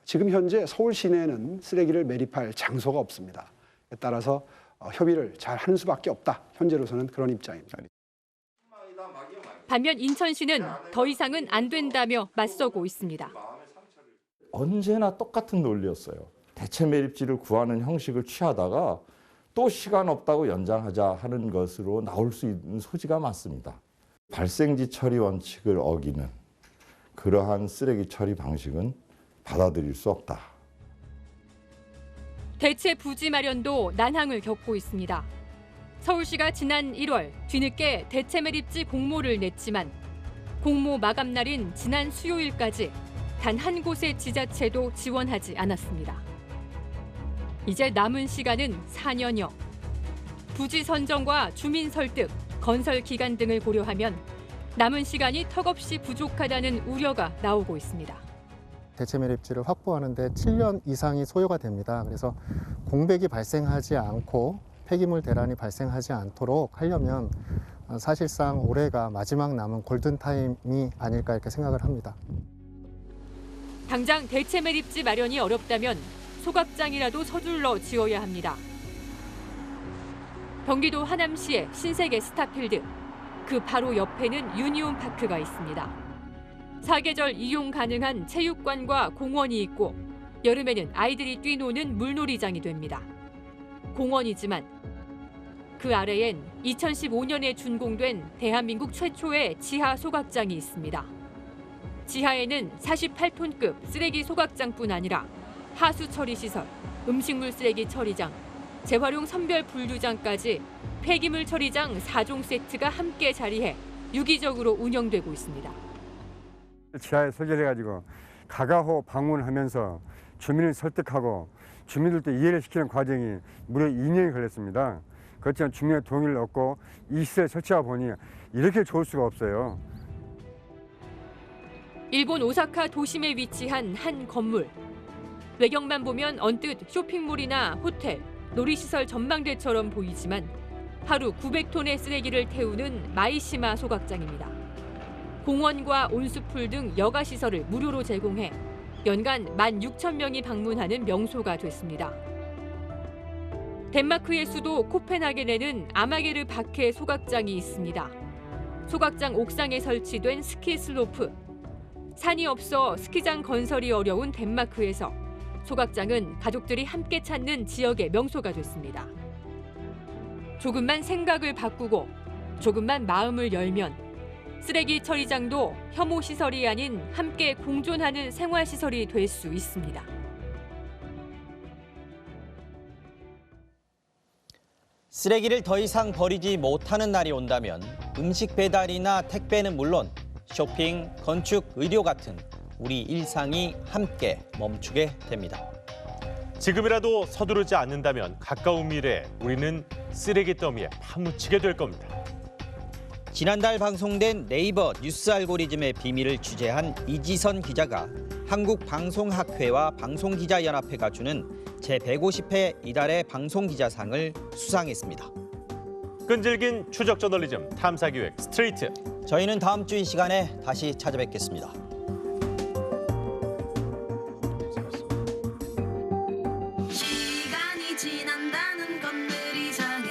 지금 현재 서울 시내에는 쓰레기를 매립할 장소가 없습니다. 따라서 협의를 잘 하는 수밖에 없다. 현재로서는 그런 입장입니다. 반면 인천시는 더 이상은 안 된다며 맞서고 있습니다. 언제나 똑같은 논리였어요. 대체 매립지를 구하는 형식을 취하다가 또 시간 없다고 연장하자 하는 것으로 나올 수 있는 소지가 많습니다. 발생지 처리 원칙을 어기는 그러한 쓰레기 처리 방식은 받아들일 수 없다. 대체 부지 마련도 난항을 겪고 있습니다. 서울시가 지난 1월 뒤늦게 대체 매립지 공모를 냈지만 공모 마감 날인 지난 수요일까지 단 한 곳의 지자체도 지원하지 않았습니다. 이제 남은 시간은 4년여. 부지 선정과 주민 설득, 건설 기간 등을 고려하면 남은 시간이 턱없이 부족하다는 우려가 나오고 있습니다. 대체 매립지를 확보하는 데 7년 이상이 소요가 됩니다. 그래서 공백이 발생하지 않고 폐기물 대란이 발생하지 않도록 하려면 사실상 올해가 마지막 남은 골든타임이 아닐까 이렇게 생각을 합니다. 당장 대체 매립지 마련이 어렵다면 소각장이라도 서둘러 지어야 합니다. 경기도 하남시의 신세계 스타필드, 그 바로 옆에는 유니온 파크가 있습니다. 사계절 이용 가능한 체육관과 공원이 있고 여름에는 아이들이 뛰노는 물놀이장이 됩니다. 공원이지만 그 아래엔 2015년에 준공된 대한민국 최초의 지하 소각장이 있습니다. 지하에는 48톤급 쓰레기 소각장뿐 아니라 하수 처리 시설, 음식물 쓰레기 처리장, 재활용 선별 분류장까지 폐기물 처리장 4종 세트가 함께 자리해 유기적으로 운영되고 있습니다. 지하에 설계해가지고 가가호 방문하면서 주민을 설득하고 주민들도 이해를 시키는 과정이 무려 2년이 걸렸습니다. 그렇지만 주민의 동의를 얻고 이 시설 설치하고 보니 이렇게 좋을 수가 없어요. 일본 오사카 도심에 위치한 한 건물. 외경만 보면 언뜻 쇼핑몰이나 호텔, 놀이시설 전망대처럼 보이지만 하루 900톤의 쓰레기를 태우는 마이시마 소각장입니다. 공원과 온수풀 등 여가시설을 무료로 제공해 연간 16,000명이 방문하는 명소가 됐습니다. 덴마크의 수도 코펜하겐에는 아마게르 바케 소각장이 있습니다. 소각장 옥상에 설치된 스키 슬로프. 산이 없어 스키장 건설이 어려운 덴마크에서 소각장은 가족들이 함께 찾는 지역의 명소가 됐습니다. 조금만 생각을 바꾸고 조금만 마음을 열면 쓰레기 처리장도 혐오 시설이 아닌 함께 공존하는 생활 시설이 될 수 있습니다. 쓰레기를 더 이상 버리지 못하는 날이 온다면 음식 배달이나 택배는 물론 쇼핑, 건축, 의료 같은 우리 일상이 함께 멈추게 됩니다. 지금이라도 서두르지 않는다면 가까운 미래에 우리는 쓰레기 더미에 파묻히게 될 겁니다. 지난달 방송된 네이버 뉴스 알고리즘의 비밀을 취재한 이지선 기자가 한국방송학회와 방송기자연합회가 주는 제150회 이달의 방송기자상을 수상했습니다. 끈질긴 추적 저널리즘 탐사기획 스트레이트. 저희는 다음 주 이 시간에 다시 찾아뵙겠습니다. 시간이 지난다는 건 늘 이상해.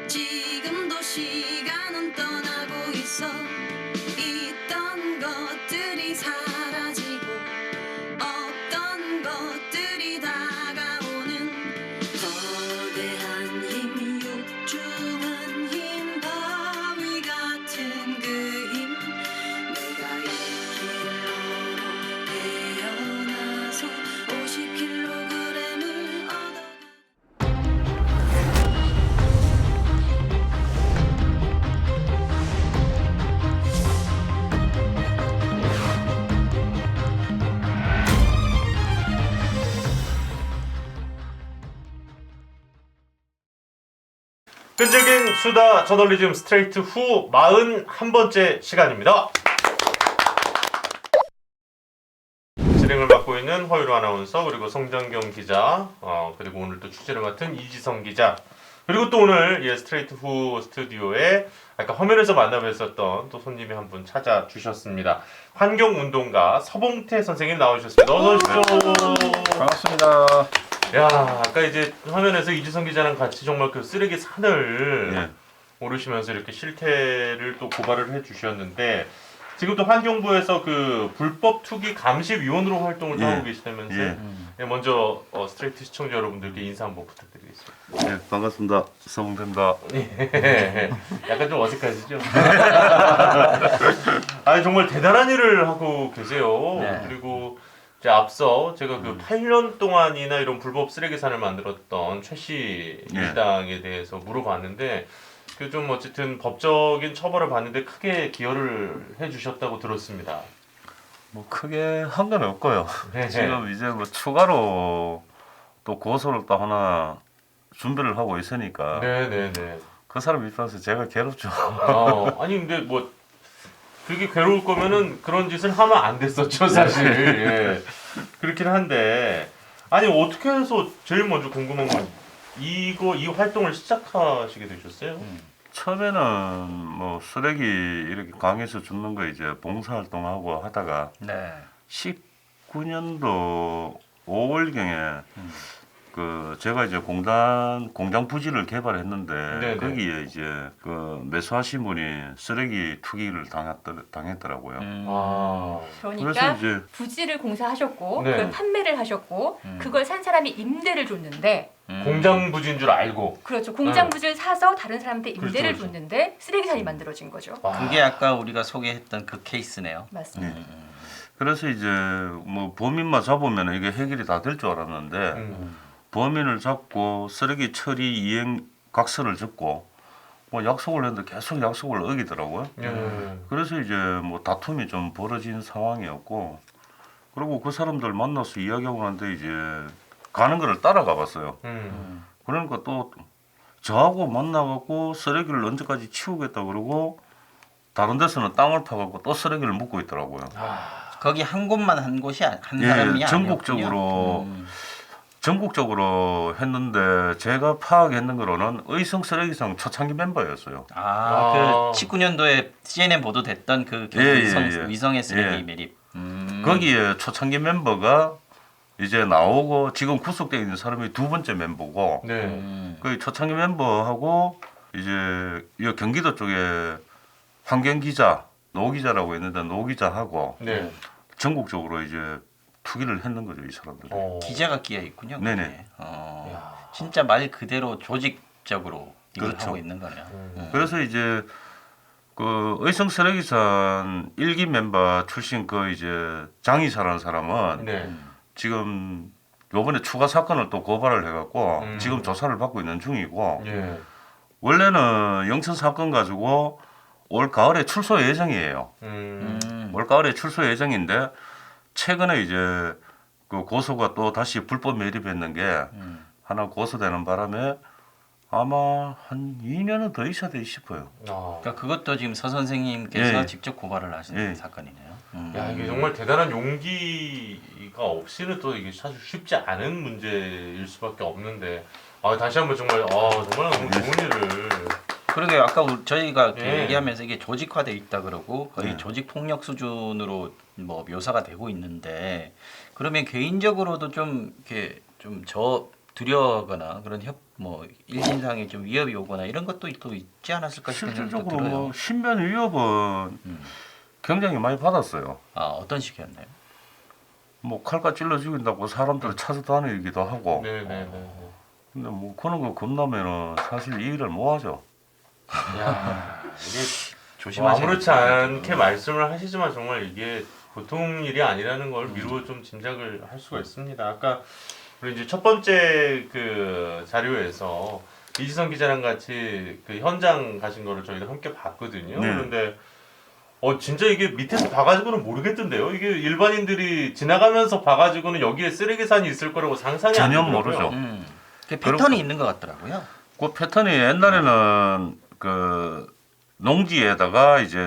지금도 시간은 떠나고 있어. 있던 것들이 사라지고 없던 것들이 다가오는 거대한 힘, 육중한 힘, 바위 같은 그 힘. 내가 이 길로 태어나서 50kg을 얻어. 끈질긴 수다 저널리즘 스트레이트 후 41번째 시간입니다. 진행을 맡고 있는 허유루 아나운서, 그리고 송정경 기자, 그리고 오늘 또 취재를 맡은 이지성 기자, 그리고 또 오늘 스트레이트 후 스튜디오에 아까 화면에서 만나뵀었던 또 손님이 한 분 찾아주셨습니다. 환경운동가 서봉태 선생님 나오셨습니다. 어서 오십시오. 반갑습니다. 야, 아까 이제 화면에서 이지성 기자랑 같이 정말 그 쓰레기 산을 오르시면서 이렇게 실태를 또 고발을 해주셨는데, 지금 또 환경부에서 그 불법 투기 감시위원으로 활동을 또 하고 계시다면서요? 먼저 스트레이트 시청자 여러분들께 인사 한번 부탁드리겠습니다. 네, 반갑습니다. 서봉태입니다. 약간 좀 어색하시죠? 아니, 정말 대단한 일을 하고 계세요. 그리고 이제 앞서 제가 그 8년 동안이나 이런 불법 쓰레기산을 만들었던 최 씨 일당에 대해서 물어봤는데 그 좀 어쨌든 법적인 처벌을 받는데 크게 기여를 해주셨다고 들었습니다. 뭐 크게 한 건 없고요. 네. 지금 이제 뭐 추가로 또 고소를 또 하나 준비를 하고 있으니까. 네네네. 그 사람 입장에서 제가 괴롭죠. 아니 근데 뭐 그게 괴로울 거면은 그런 짓을 하면 안 됐었죠 사실. 예. 그렇긴 한데 아니 어떻게 해서 제일 먼저 궁금한 건 이 활동을 시작하시게 되셨어요? 처음에는 뭐 쓰레기 이렇게 강에서 줍는 거 이제 봉사활동하고 하다가 19년도 5월경에 그 제가 이제 공장 부지를 개발했는데 네네. 거기에 이제 그 매수하신 분이 쓰레기 투기를 당했더라고요. 그러니까 그래서 이제 부지를 공사하셨고 네. 그걸 판매를 하셨고 그걸 산 사람이 임대를 줬는데 공장 부지인 줄 알고. 그렇죠. 공장 부지를 사서 다른 사람한테 임대를 그렇죠. 줬는데 쓰레기산이 만들어진 거죠. 그게 아까 우리가 소개했던 그 케이스네요. 맞습니다. 그래서 이제 뭐 범인만 잡으면 이게 해결이 다 될 줄 알았는데 범인을 잡고 쓰레기 처리 이행 각서를 적고 뭐 약속을 했는데 계속 약속을 어기더라고요. 그래서 이제 뭐 다툼이 좀 벌어진 상황이었고 그리고 그 사람들 만나서 이야기하고 난데 이제 가는 거를 따라가 봤어요. 그러니까 또 저하고 만나갖고 쓰레기를 언제까지 치우겠다 그러고 다른 데서는 땅을 파갖고 또 쓰레기를 묻고 있더라고요. 거기 한 곳만 한 곳이 한 사람이 전국적으로 전국적으로 했는데 제가 파악했는 거로는 의성 쓰레기상 초창기 멤버였어요. 그 19년도에 CNN 보도됐던 그 위성의 쓰레기 매립. 거기에 초창기 멤버가 이제 나오고 지금 구속되어 있는 사람이 두 번째 멤버고 그 초창기 멤버하고 이제 이 경기도 쪽에 환경 기자, 노 기자라고 있는데 노 기자하고 전국적으로 이제 투기를 했는 거죠, 이 사람들이. 기자가 끼어 있군요. 네네. 진짜 말 그대로 조직적으로 이걸 그렇죠. 하고 있는 거네요. 그래서 이제 그 의성 쓰레기산 1기 멤버 출신 그 이제 장이사라는 사람은 지금 요번에 추가 사건을 또 고발을 해갖고 지금 조사를 받고 있는 중이고 원래는 영천 사건 가지고 올 가을에 출소 예정이에요. 올 가을에 출소 예정인데 최근에 이제 그 고소가 또 다시 불법 매립했는 게 하나 고소되는 바람에 아마 한 2년은 더 있어야 돼 싶어요. 그러니까 그것도 지금 서 선생님께서 예. 직접 고발을 하신 사건이네요. 야 이게 정말 대단한 용기가 없이는 또 이게 사실 쉽지 않은 문제일 수밖에 없는데 다시 한번 정말 정말 너무 좋은 일을. 그러게 아까 저희가 얘기하면서 이게 조직화돼 있다 그러고 거의 조직 폭력 수준으로 뭐 묘사가 되고 있는데 그러면 개인적으로도 좀 이렇게 좀 두려워하거나 그런 뭐 일신상에 좀 위협이 오거나 이런 것도 또 있지 않았을까 싶은 생각도 실질적으로 들어요. 뭐 신변 위협은 굉장히 많이 받았어요. 어떤 식이었나요? 뭐 칼과 찔러 죽인다고 사람들을 찾아다니기도 하고. 네네네. 근데 뭐 그런 거 겁나면은 사실 이 일을 못 하죠. 야 이게 조심하셔야 아무렇지 돼요. 않게 말씀을 하시지만 정말 이게 보통 일이 아니라는 걸 미루어 좀 짐작을 할 수가 있습니다. 아까 우리 이제 첫 번째 그 자료에서 이지성 기자랑 같이 그 현장 가신 거를 저희도 함께 봤거든요. 그런데 진짜 이게 밑에서 봐가지고는 모르겠던데요. 이게 일반인들이 지나가면서 봐가지고는 여기에 쓰레기산이 있을 거라고 상상이 안 전혀 되더라고요. 모르죠. 그 패턴이 있는 것 같더라고요. 그 패턴이 옛날에는 그 농지에다가 이제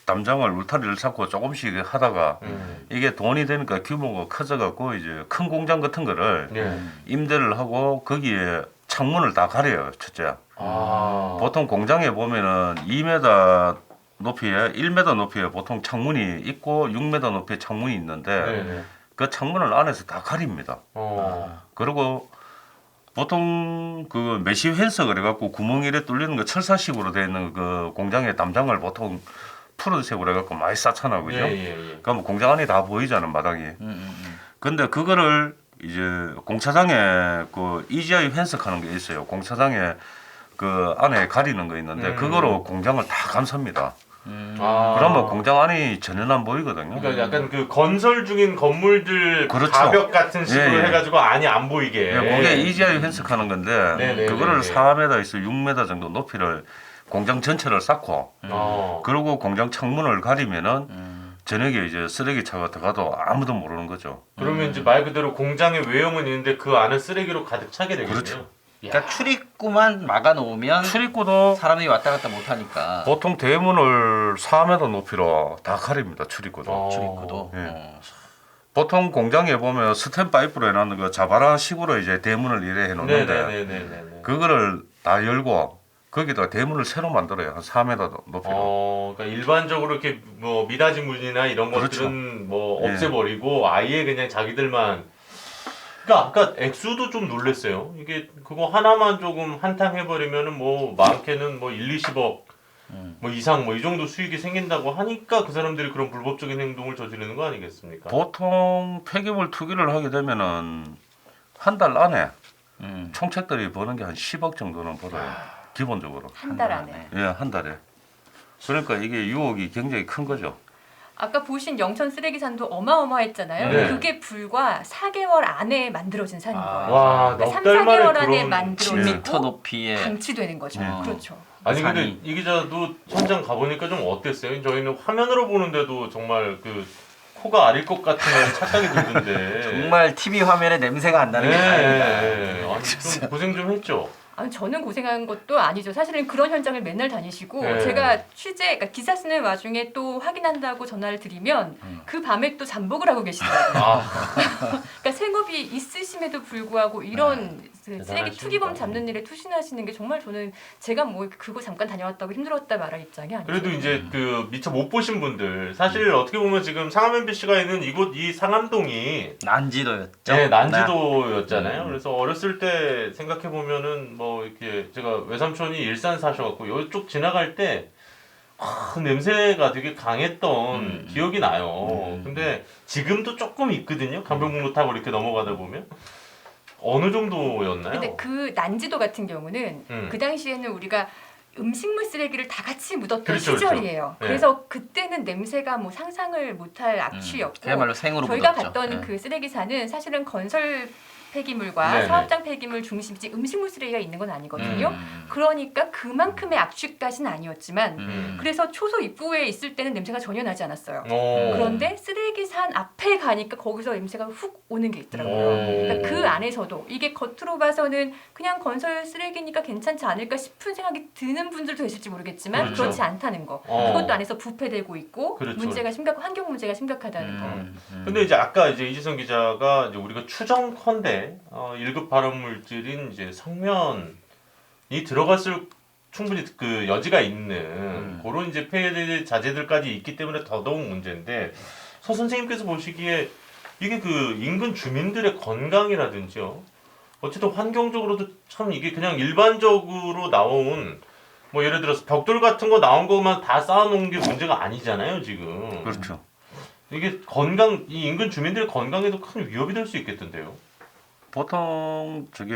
담장을 울타리를 쌓고 조금씩 하다가 이게 돈이 되니까 규모가 커져갖고 이제 큰 공장 같은 거를 임대를 하고 거기에 창문을 다 가려요. 첫째. 보통 공장에 보면은 2m 높이에 1m 높이에 보통 창문이 있고 6m 높이의 창문이 있는데 그 창문을 안에서 다 가립니다. 그리고 보통 그 메시 펜서 그래갖고 구멍 이래 뚫리는 거 철사식으로 되어 있는 그 공장의 담장을 보통 푸른색으로 해갖고 많이 쌓잖아, 그죠? 그러니까 뭐 공장 안이 다 보이잖아, 마당이. 근데 그거를 이제 공차장에 그 EGI 펜석하는 게 있어요. 공차장에 그 안에 가리는 거 있는데 그거로 공장을 다 감쌉니다. 그러면 공장 안이 전혀 안 보이거든요. 그러니까 약간 그 건설 중인 건물들 그렇죠. 가벽 같은 식으로 예, 예. 해가지고 안이 안 보이게. 그게 EGI 현석하는 건데 네네네네. 그거를 4m에서 6m 정도 높이를 공장 전체를 쌓고 그리고 공장 창문을 가리면은 저녁에 이제 쓰레기 차가 들어가도 아무도 모르는 거죠. 그러면 이제 말 그대로 공장의 외형은 있는데 그 안은 쓰레기로 가득 차게 되겠네요. 그렇죠. 그러니까 출입구만 막아놓으면 출입구도 사람이 왔다 갔다 못하니까. 보통 대문을 4m 높이로 다 가립니다. 출입구도. 출입구도. 예. 보통 공장에 보면 스텐 파이프로 해놨는 거 자바라 식으로 이제 대문을 이래 해놓는데 네네네네네. 그거를 다 열고 거기다가 대문을 새로 만들어요. 한 4m 높이로. 그러니까 일반적으로 이렇게 뭐 미닫이 문이나 이런 그렇죠. 것들은 뭐 예. 없애버리고 아예 그냥 자기들만. 그러니까 아까 액수도 좀 놀랐어요. 이게 그거 하나만 조금 한탕 해버리면은 뭐 많게는 뭐 1, 20억 뭐 이상 뭐 이 정도 수익이 생긴다고 하니까 그 사람들이 그런 불법적인 행동을 저지르는 거 아니겠습니까? 보통 폐기물 투기를 하게 되면은 한 달 안에 총책들이 버는 게 한 10억 정도는 벌어요. 기본적으로. 한 달 안에. 예, 한 달에. 그러니까 이게 유혹이 굉장히 큰 거죠. 아까 보신 영천 쓰레기산도 어마어마했잖아요. 네. 그게 불과 4개월 안에 만들어진 산인 거예요. 와, 그러니까 넉 3, 달 만에 4개월 안에 그런 만들어지고 10m 높이의 방치되는 거죠. 그렇죠. 아니 근데 이 기자도 현장 가보니까 좀 어땠어요? 저희는 화면으로 보는데도 정말 그 코가 아릴 것 같은 착각이 들던데. 정말 TV 화면에 냄새가 안 나는 게 다행이다. 아니, 좀 고생 좀 했죠. 아니, 저는 고생한 것도 아니죠. 사실은 그런 현장을 맨날 다니시고 네. 제가 그러니까 기사 쓰는 와중에 또 확인한다고 전화를 드리면 그 밤에 또 잠복을 하고 계시더라고요. 그러니까 생업이 있으심에도 불구하고 이런 그 쓰레기 투기범 잡는 일에 투신하시는 게 정말 저는 제가 뭐 그거 잠깐 다녀왔다고 힘들었다 말할 입장이 아니죠. 그래도 이제 그 미처 못 보신 분들 사실 어떻게 보면 지금 상암 MBC가 있는 이곳 이 상암동이 난지도였죠. 네, 난지도였잖아요. 그래서 어렸을 때 생각해 보면은 뭐 이렇게 제가 외삼촌이 일산 사셔갖고 이쪽 지나갈 때 냄새가 되게 강했던 기억이 나요. 근데 지금도 조금 있거든요. 강변북로 타고 이렇게 넘어가다 보면 어느 정도였나요? 근데 그 난지도 같은 경우는 그 당시에는 우리가 음식물 쓰레기를 다 같이 묻었던 그렇죠, 시절이에요. 그렇죠. 네. 그래서 그때는 냄새가 뭐 상상을 못할 악취였고 그야말로 생으로 저희가 묻었죠. 갔던 네. 그 쓰레기사는 사실은 건설 폐기물과 네네. 사업장 폐기물 중심이지 음식물 쓰레기가 있는 건 아니거든요. 그러니까 그만큼의 악취까지는 아니었지만 그래서 초소 입구에 있을 때는 냄새가 전혀 나지 않았어요. 그런데 쓰레기산 앞에 가니까 거기서 냄새가 훅 오는 게 있더라고요. 그러니까 그 안에서도 이게 겉으로 봐서는 그냥 건설 쓰레기니까 괜찮지 않을까 싶은 생각이 드는 분들도 있을지 모르겠지만 그렇죠. 그렇지 않다는 거. 그것도 안에서 부패되고 있고 그렇죠. 문제가 환경 문제가 심각하다는 거. 근데 이제 아까 이제 이지성 기자가 이제 우리가 추정컨대 1급 발암 물질인 이제 성면이 들어갔을 충분히 그 여지가 있는 그런 이제 폐해 자재들까지 있기 때문에 더더욱 문제인데 서 선생님께서 보시기에 이게 그 인근 주민들의 건강이라든지요. 어쨌든 환경적으로도 참 이게 그냥 일반적으로 나온 뭐 예를 들어서 벽돌 같은 거 나온 것만 다 쌓아놓은 게 문제가 아니잖아요 지금. 그렇죠. 이게 이 인근 주민들의 건강에도 큰 위협이 될 수 있겠던데요. 보통 저게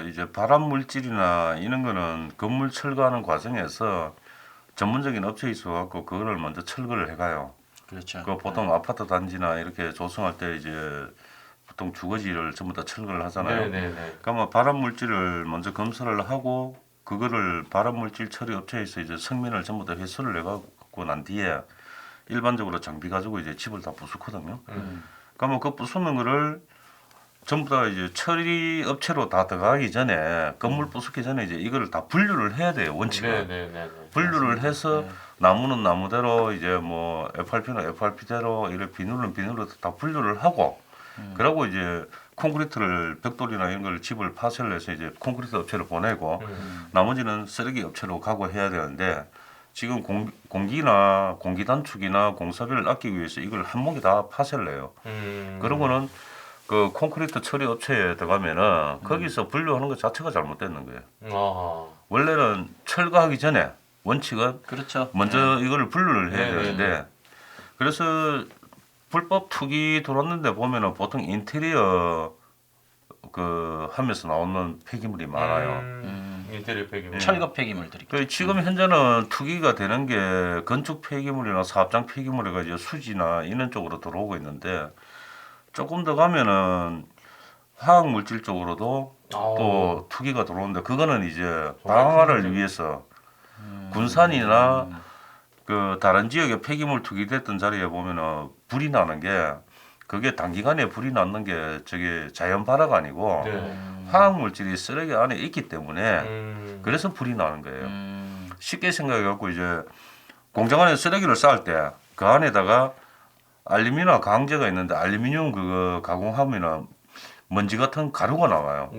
이제 발암 물질이나 이런 거는 건물 철거하는 과정에서 전문적인 업체에 있어 갖고 그거를 먼저 철거를 해가요. 그렇죠. 그 보통 아파트 단지나 이렇게 조성할 때 이제 보통 주거지를 전부 다 철거를 하잖아요. 네네네. 그러면 발암 물질을 먼저 검사를 하고 그거를 발암 물질 처리 업체에서 이제 성면을 전부 다 회수를 해갖고 난 뒤에 일반적으로 장비 가지고 이제 집을 다 부수거든요. 그러면 그 부수는 거를 전부 다 이제 처리 업체로 다 들어가기 전에 건물 부수기 전에 이제 이거를 다 분류를 해야 돼요. 원칙은. 분류를 해서 나무는 나무대로 이제 뭐 FRP는 FRP대로 이렇게 비누는 비누로 다 분류를 하고 그러고 이제 콘크리트를 벽돌이나 이런 걸 집을 파쇄를 해서 이제 콘크리트 업체로 보내고 나머지는 쓰레기 업체로 가고 해야 되는데 지금 공기나 공기 단축이나 공사비를 아끼기 위해서 이걸 한 목에 다 파쇄를 해요. 그러고는 그 콘크리트 처리 업체에 들어가면은 거기서 분류하는 것 자체가 잘못됐는 거예요. 원래는 철거하기 전에 원칙은 그렇죠. 먼저 이거를 분류를 해야 네네네. 되는데 그래서 불법 투기 들어왔는데 보면은 보통 인테리어 그 하면서 나오는 폐기물이 많아요. 인테리어 폐기물. 철거 폐기물들이. 지금 현재는 투기가 되는 게 건축 폐기물이나 사업장 폐기물이 이제 수지나 이런 쪽으로 들어오고 있는데 조금 더 가면은 화학 물질 쪽으로도 또 투기가 들어오는데 그거는 이제 방화를 위해서 군산이나 그 다른 지역에 폐기물 투기됐던 자리에 보면은 불이 나는 게 그게 단기간에 불이 났는 게 저게 자연 발화가 아니고 화학 물질이 쓰레기 안에 있기 때문에 그래서 불이 나는 거예요. 쉽게 생각해 갖고 이제 공장 안에 쓰레기를 쌓을 때 그 안에다가 알루미늄 강재가 있는데 알루미늄 그거 가공하면은 먼지 같은 가루가 나와요.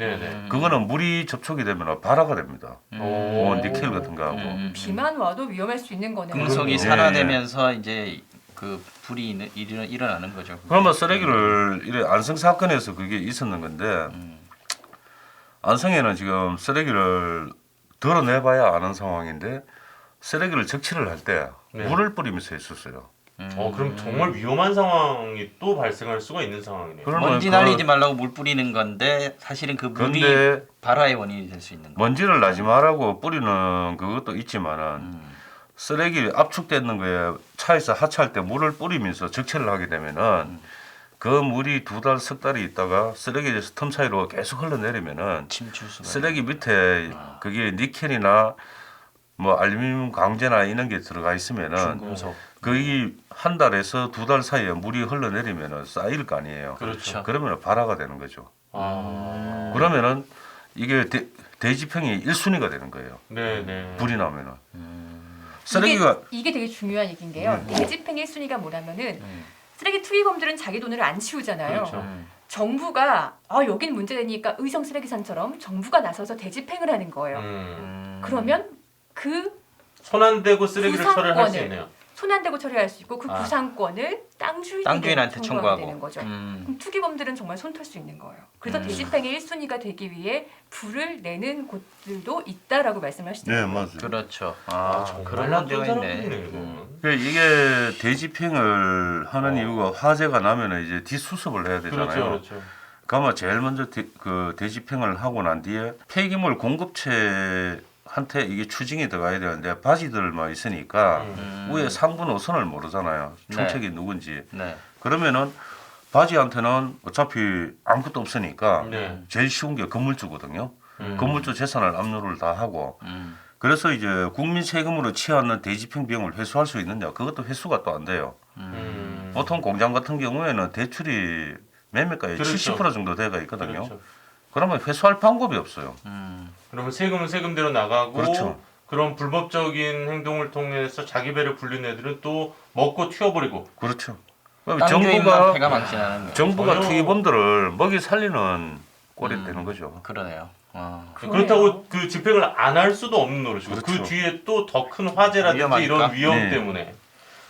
그거는 물이 접촉이 되면 발화가 됩니다. 니켈 같은 거하고. 비만 와도 위험할 수 있는 거네요. 금속이 산화되면서 이제 그 불이 일어나는 거죠. 그러면 쓰레기를 이래 안성 사건에서 그게 있었는 건데 안성에는 지금 쓰레기를 덜어내봐야 아는 상황인데 쓰레기를 적치를 할 때 물을 뿌리면서 했었어요. 그럼 정말 위험한 상황이 또 발생할 수가 있는 상황이네요. 먼지 날리지 말라고 물 뿌리는 건데 사실은 그 물이 발화의 원인이 될 수 있는 거예요. 먼지를 나지 말라고 뿌리는 그것도 있지만은 쓰레기 압축되는 거에 차에서 하차할 때 물을 뿌리면서 적체를 하게 되면은 그 물이 2달, 석 달이 있다가 쓰레기 틈 사이로 계속 흘러내리면은 쓰레기 밑에 그게 니켈이나 뭐 알루미늄 강재나 이런 게 들어가 있으면은 거의 한 달에서 2달 사이에 물이 흘러내리면은 쌓일 거 아니에요. 그렇죠. 그러면 발화가 되는 거죠. 그러면은 이게 대지평이 1순위가 되는 거예요. 불이 나면은. 쓰레기가 이게 되게 중요한 얘기인 게요. 대집행 1순위가 뭐냐면은 쓰레기 투기범들은 자기 돈으로 안 치우잖아요. 정부가 여긴 문제되니까 의성 쓰레기산처럼 정부가 나서서 대집행을 하는 거예요. 그러면 그 손 안 대고 쓰레기를 처리할 수 있네요. 손 안 대고 처리할 수 있고 그 구상권을 땅주인한테 청구하게 되는 거죠. 그럼 투기범들은 정말 손 털 수 있는 거예요. 그래서 대집행의 1순위가 되기 위해 불을 내는 곳들도 있다라고 말씀을 하시더라고요. 네, 맞아요. 그렇죠. 그런 문제가 있네. 이게 대집행을 하는 이유가 화재가 나면은 이제 뒷수습을 해야 되잖아요. 그렇죠. 그러면 제일 먼저 그 대집행을 하고 난 뒤에 폐기물 공급체한테 이게 추징이 들어가야 되는데 바지들만 있으니까 위에 상부 노선을 모르잖아요. 총책이 누군지. 그러면은 바지한테는 어차피 아무것도 없으니까 제일 쉬운 게 건물주거든요. 건물주 재산을 압류를 다 하고 그래서 이제 국민 세금으로 취하는 대집행 비용을 회수할 수 있느냐 그것도 회수가 또 안 돼요. 보통 공장 같은 경우에는 대출이 매매가의 70% 정도 돼가 있거든요. 그러면 회수할 방법이 없어요. 그러면 세금은 세금대로 나가고 그런 불법적인 행동을 통해서 자기 배를 불린 애들은 또 먹고 튀어버리고. 그렇죠. 정부가 투기범들을 먹이 살리는 꼴이 되는 거죠. 그러네요. 그렇다고 그 집행을 안 할 수도 없는 노릇이고 그 뒤에 또 더 큰 화재라든지 이런 위험 때문에.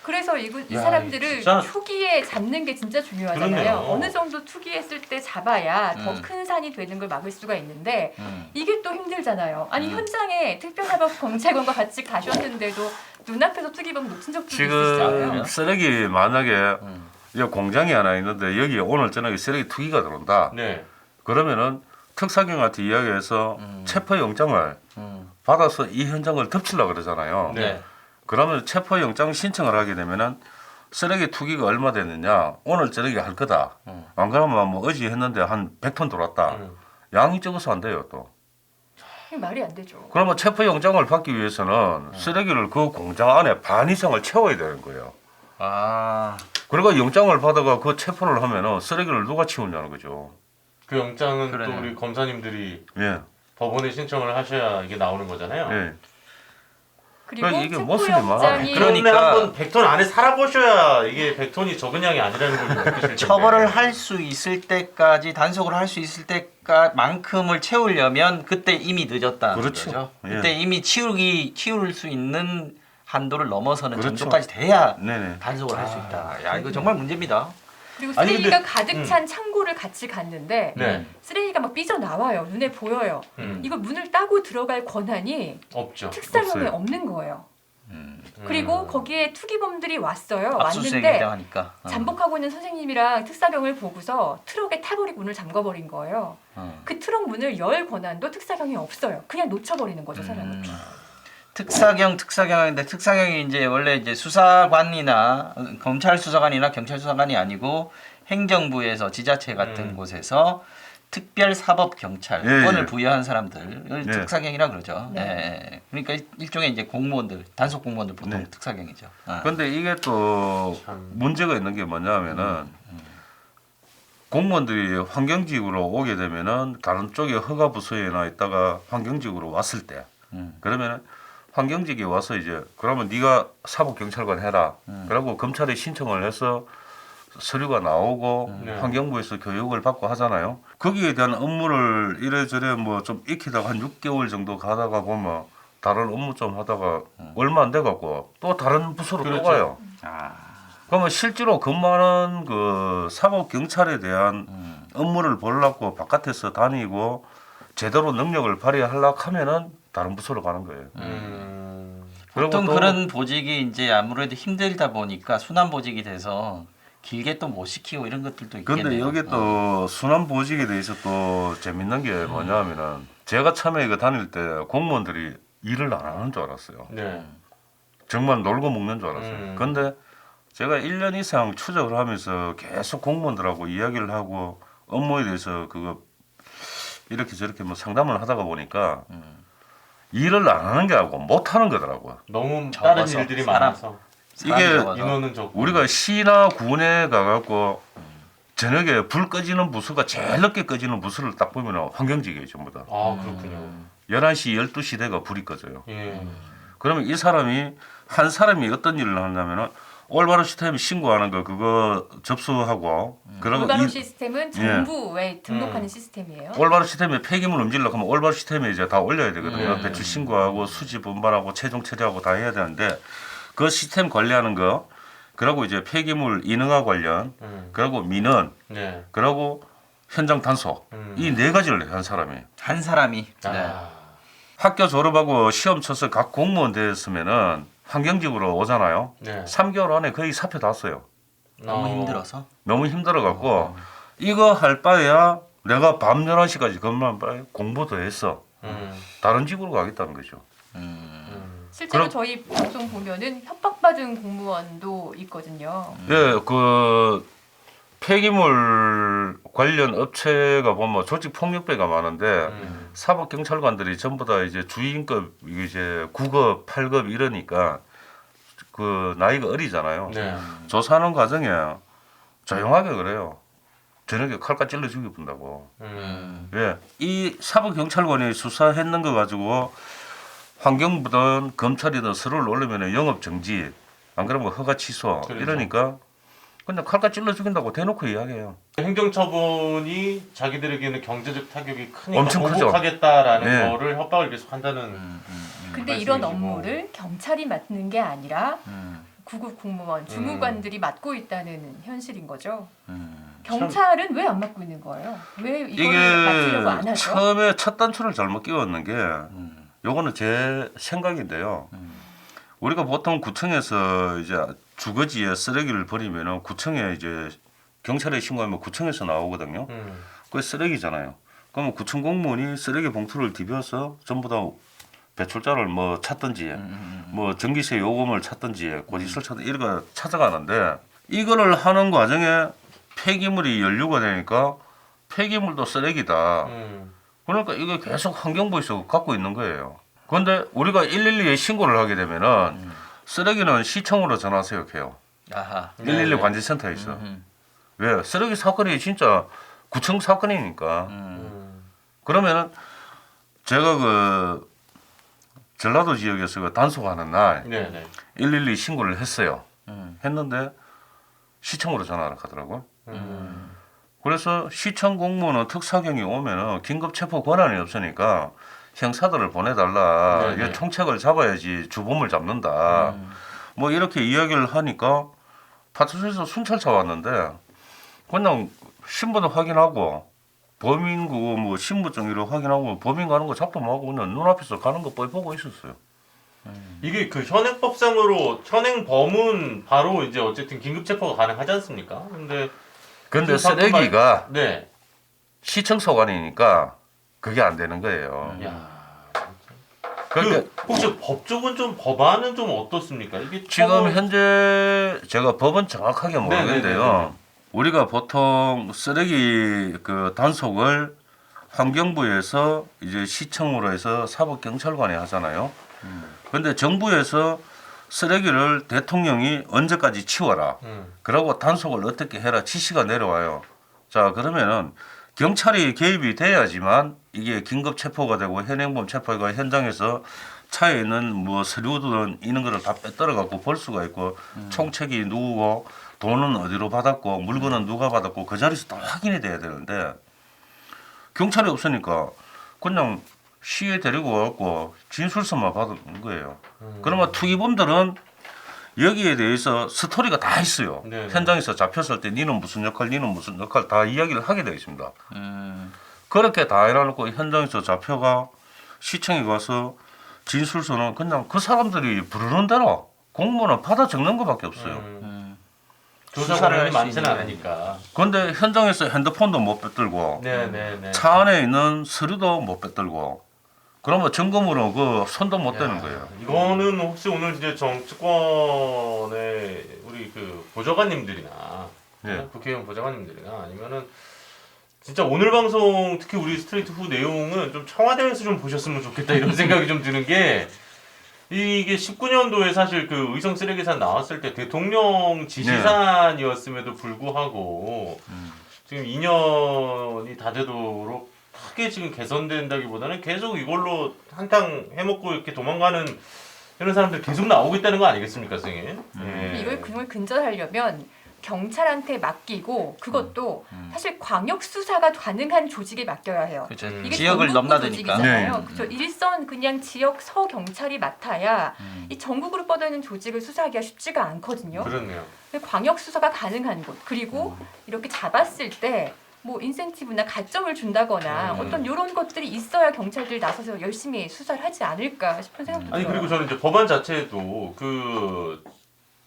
그래서 이 사람들을 초기에 잡는 게 진짜 중요하잖아요. 그러네요. 어느 정도 투기했을 때 잡아야 더 큰 산이 되는 걸 막을 수가 있는데 이게 또 힘들잖아요. 아니 현장에 특별사법 경찰관과 같이 가셨는데도 눈앞에서 투기범 놓친 적도 있으시잖아요. 지금 쓰레기 만약에 여기 공장이 하나 있는데 여기 오늘 저녁에 쓰레기 투기가 들어온다. 그러면은 특사경한테 이야기해서 체포영장을 받아서 이 현장을 덮치려고 그러잖아요. 그러면 체포영장 신청을 하게 되면은 쓰레기 투기가 얼마 됐느냐 오늘 저녁에 할 거다. 안 그러면 뭐 어제 했는데 한 100톤 들어왔다. 양이 적어서 안 돼요 또. 말이 안 되죠. 그러면 체포영장을 받기 위해서는 쓰레기를 그 공장 안에 반 이상을 채워야 되는 거예요. 그리고 영장을 받아가 그 체포를 하면은 쓰레기를 누가 치우냐는 거죠. 그 영장은 또 우리 검사님들이 법원에 신청을 하셔야 이게 나오는 거잖아요. 그리고 이게 무슨 말이야? 그러니까 한번 100톤 안에 살아보셔야 이게 100톤이 적은 양이 아니라는 걸 느끼실 텐데. 처벌을 할 수 있을 때까지 단속을 할 수 있을 때만큼을 채우려면 그때 이미 늦었다는 거죠. 그때 이미 치울 수 있는 한도를 넘어서는 정도까지 돼야 단속을 할 수 있다. 야 이거 정말 문제입니다. 그리고 쓰레기가 가득 찬 창고를 같이 갔는데 쓰레기가 막 삐져나와요. 눈에 보여요. 이거 문을 따고 들어갈 권한이 없죠. 특사경에 없는 거예요. 그리고 거기에 투기범들이 왔어요. 압수수색이 왔는데 하니까. 잠복하고 있는 선생님이랑 특사경을 보고서 트럭에 타버리고 문을 잠궈버린 거예요. 그 트럭 문을 열 권한도 특사경이 없어요. 그냥 놓쳐버리는 거죠, 사람을. 특사경인데 특사경이 이제 원래 이제 수사관이나 검찰 수사관이나 경찰 수사관이 아니고 행정부에서 지자체 같은 곳에서 특별사법경찰권을 부여한 사람들을 특사경이라 그러죠. 네. 그러니까 일종의 이제 공무원들, 단속 공무원들 보통 특사경이죠. 그런데 이게 또 문제가 있는 게 뭐냐면은 공무원들이 환경직으로 오게 되면은 다른 쪽에 허가 부서에나 있다가 환경직으로 왔을 때 그러면은 환경직이 와서 이제 그러면 네가 사법경찰관 해라. 그러고 검찰에 신청을 해서 서류가 나오고 환경부에서 교육을 받고 하잖아요. 거기에 대한 업무를 이래저래 뭐 좀 익히다가 한 6개월 정도 가다가 보면 다른 업무 좀 하다가 얼마 안 돼 갖고 또 다른 부서로 또 가요. 그러면 실제로 그 많은 그 사법 경찰에 대한 업무를 보려고 바깥에서 다니고 제대로 능력을 발휘하려고 하면은 다른 부서로 가는 거예요. 보통 그런 보직이 이제 아무래도 힘들다 보니까 순환 보직이 돼서 길게 또 못 시키고 이런 것들도 있겠네요. 근데 여기 또 순환 보직에 대해서 또 재밌는 게 뭐냐면은 제가 처음에 이거 다닐 때 공무원들이 일을 안 하는 줄 알았어요. 정말 놀고 먹는 줄 알았어요. 근데 제가 1년 이상 추적을 하면서 계속 공무원들하고 이야기를 하고 업무에 대해서 그거 이렇게 저렇게 뭐 상담을 하다가 보니까 일을 안 하는 게 아니고 못 하는 거더라고요. 너무 다른 일들이 많아서. 이게 인원은 적고. 우리가 시나 군에 가갖고 저녁에 불 꺼지는 부서가 제일 늦게 꺼지는 부서를 딱 보면 환경직이에요, 전부 다. 아, 그렇군요. 11시, 12시 대가 불이 꺼져요. 그러면 이 사람이 한 사람이 어떤 일을 하냐면은 올바로 시스템 신고하는 거 그거 접수하고 올바로 시스템은 정부에 등록하는 시스템이에요. 올바로 시스템에 폐기물 움직이려고 하면 올바로 시스템에 이제 다 올려야 되거든요. 배출 신고하고 수지 분발하고 최종 처리하고 다 해야 되는데 그 시스템 관리하는 거 그리고 이제 폐기물 인허가 관련 그리고 민원 그리고 현장 단속 이 네 가지를 한 사람이 한 사람이 학교 졸업하고 시험 쳐서 각 공무원 됐으면은 환경직으로 오잖아요. 3개월 안에 거의 사표 다 써요. 너무 힘들어서? 너무 힘들어갖고 이거 할 바에야 내가 밤 11시까지 근무한 바에 공부도 했어. 다른 직으로 가겠다는 거죠. 실제로 저희 방송 보면은 협박받은 공무원도 있거든요. 예, 그 폐기물 관련 업체가 보면 조직 폭력배가 많은데 사법 경찰관들이 전부 다 이제 주임급 이제 9급, 8급 이러니까 그 나이가 어리잖아요. 조사하는 과정에 조용하게 그래요. 저녁에 칼까 찔러 죽여본다고. 예, 이 사법 경찰관이 수사했는 거 가지고 환경부든 검찰이든 서류를 올리면 영업 정지, 안 그러면 허가 취소 이러니까 그냥 칼까 찔러 죽인다고 대놓고 이야기해요. 행정처분이 자기들에게는 경제적 타격이 크니까 엄청 크죠. 보복하겠다라는 거를 협박을 계속 한다는. 근데 이런 업무를 경찰이 맡는 게 아니라 구급 공무원, 주무관들이 맡고 있다는 현실인 거죠. 경찰은 왜 안 맡고 있는 거예요? 왜 이걸 맡으려고 안 하죠? 처음에 첫 단추를 잘못 끼웠는 게 요거는 제 생각인데요. 우리가 보통 구청에서 이제 주거지에 쓰레기를 버리면은 구청에 이제 경찰에 신고하면 구청에서 나오거든요. 그게 쓰레기잖아요. 그러면 구청 공무원이 쓰레기 봉투를 뒤벼서 전부 다 배출자를 뭐 찾든지 뭐 전기세 요금을 찾든지 고지서를 찾든지 이런 거 찾아가는데 이거를 하는 과정에 폐기물이 연루가 되니까 폐기물도 쓰레기다. 그러니까 이게 계속 환경부에서 갖고 있는 거예요. 그런데 우리가 112에 신고를 하게 되면은 쓰레기는 시청으로 전화 세역해요. 112 관제센터에 있어. 왜? 쓰레기 사건이 진짜 구청 사건이니까. 그러면은 제가 그 전라도 지역에서 그 단속하는 날 112 신고를 했어요. 했는데 시청으로 전화를 하더라고요. 그래서 시청 공무원은 특사경이 오면은 긴급 체포 권한이 없으니까 형사들을 보내달라. 이게 총책을 잡아야지 주범을 잡는다. 뭐 이렇게 이야기를 하니까 파출소에서 순찰차 왔는데 그냥 신분 확인하고 범인 그 뭐 신분증 이런 확인하고 범인 가는 거 잡도 하고 그냥 눈앞에서 가는 거 뻔히 보고 있었어요. 이게 그 현행법상으로 현행범은 바로 이제 어쨌든 긴급 체포가 가능하지 않습니까? 근데 근데 쓰레기가 네. 시청 소관이니까 그게 안 되는 거예요. 그 혹시 법적은 좀 법안은 좀 어떻습니까? 이게 지금 현재 제가 법은 정확하게 모르겠는데요. 우리가 보통 쓰레기 그 단속을 환경부에서 이제 시청으로 해서 사법경찰관이 하잖아요. 그런데 정부에서 쓰레기를 대통령이 언제까지 치워라. 그러고 단속을 어떻게 해라 지시가 내려와요. 자, 그러면은 경찰이 개입이 돼야지만 이게 긴급 체포가 되고 현행범 체포가 현장에서 차에 있는 뭐 서류든 이런 거를 다 빼떨어 갖고 볼 수가 있고 총책이 누구고 돈은 어디로 받았고 물건은 누가 받았고 그 자리에서 다 확인이 돼야 되는데 경찰이 없으니까 그냥 시에 데리고 와갖고 진술서만 받은 거예요. 그러면 투기범들은 여기에 대해서 스토리가 다 있어요. 네네. 현장에서 잡혔을 때 니는 무슨 역할, 니는 무슨 역할 다 이야기를 하게 되어 있습니다. 그렇게 다 해놔놓고 현장에서 잡혀가 시청에 가서 진술서는 그냥 그 사람들이 부르는 대로 공무원은 받아 적는 것밖에 없어요. 조사를 많지는 않으니까. 그런데 현장에서 핸드폰도 못 빼들고 네네네. 차 안에 있는 서류도 못 빼들고 그러면 점검으로 그 손도 못 대는 거예요. 이거는 혹시 오늘 이제 정치권의 우리 그 보좌관님들이나 국회의원 보좌관님들이나 아니면은 진짜 오늘 방송 특히 우리 스트레이트 후 내용은 좀 청와대에서 좀 보셨으면 좋겠다 이런 생각이 좀 드는 게 이게 19년도에 사실 그 의성 쓰레기산 나왔을 때 대통령 지시산이었음에도 불구하고 지금 2년이 다 되도록 크게 지금 개선된다기보다는 계속 이걸로 한탕 해먹고 이렇게 도망가는 이런 사람들 계속 나오고 있다는 거 아니겠습니까, 선생님? 이걸 근절하려면 경찰한테 맡기고 그것도 사실 광역 수사가 가능한 조직에 맡겨야 해요. 그렇죠. 이게 지역을 전국구 넘나드니까. 조직이잖아요. 그렇죠. 일선 그냥 지역 서 경찰이 맡아야 이 전국으로 뻗어있는 조직을 수사하기가 쉽지가 않거든요. 그렇네요. 광역 수사가 가능한 곳 그리고 이렇게 잡았을 때 뭐 인센티브나 가점을 준다거나 어떤 이런 것들이 있어야 경찰들이 나서서 열심히 수사를 하지 않을까 싶은 생각도 아니 들어요. 그리고 저는 이제 법안 자체도 그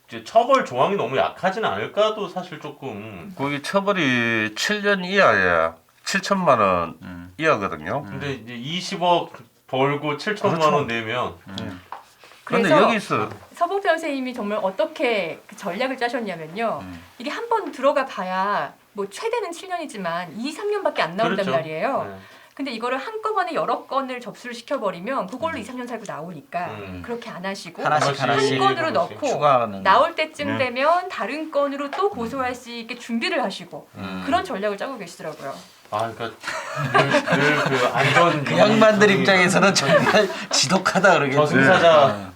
이제 처벌 조항이 너무 약하진 않을까도 사실 조금 거기 처벌이 7년 이하에 7천만 원 이하거든요. 근데 이제 20억 벌고 7천만 원 내면 그런데 그래서 여기서 서봉태 선생님이 정말 어떻게 그 전략을 짜셨냐면요. 이게 한 번 들어가 봐야 뭐 최대는 7년이지만 2, 3년밖에 안 나온단 그렇죠. 말이에요. 근데 이거를 한꺼번에 여러 건을 접수를 시켜버리면 그걸로 2, 3년 살고 나오니까 그렇게 안 하시고 하나씩 한 건으로 넣고 추가하는 나올 때쯤 되면 다른 건으로 또 고소할 수 있게 준비를 하시고 그런 전략을 짜고 계시더라고요. 아, 그러니까 늘 그 안전 그 양반들 입장에서는 정말 지독하다 그러겠죠. 저승사자.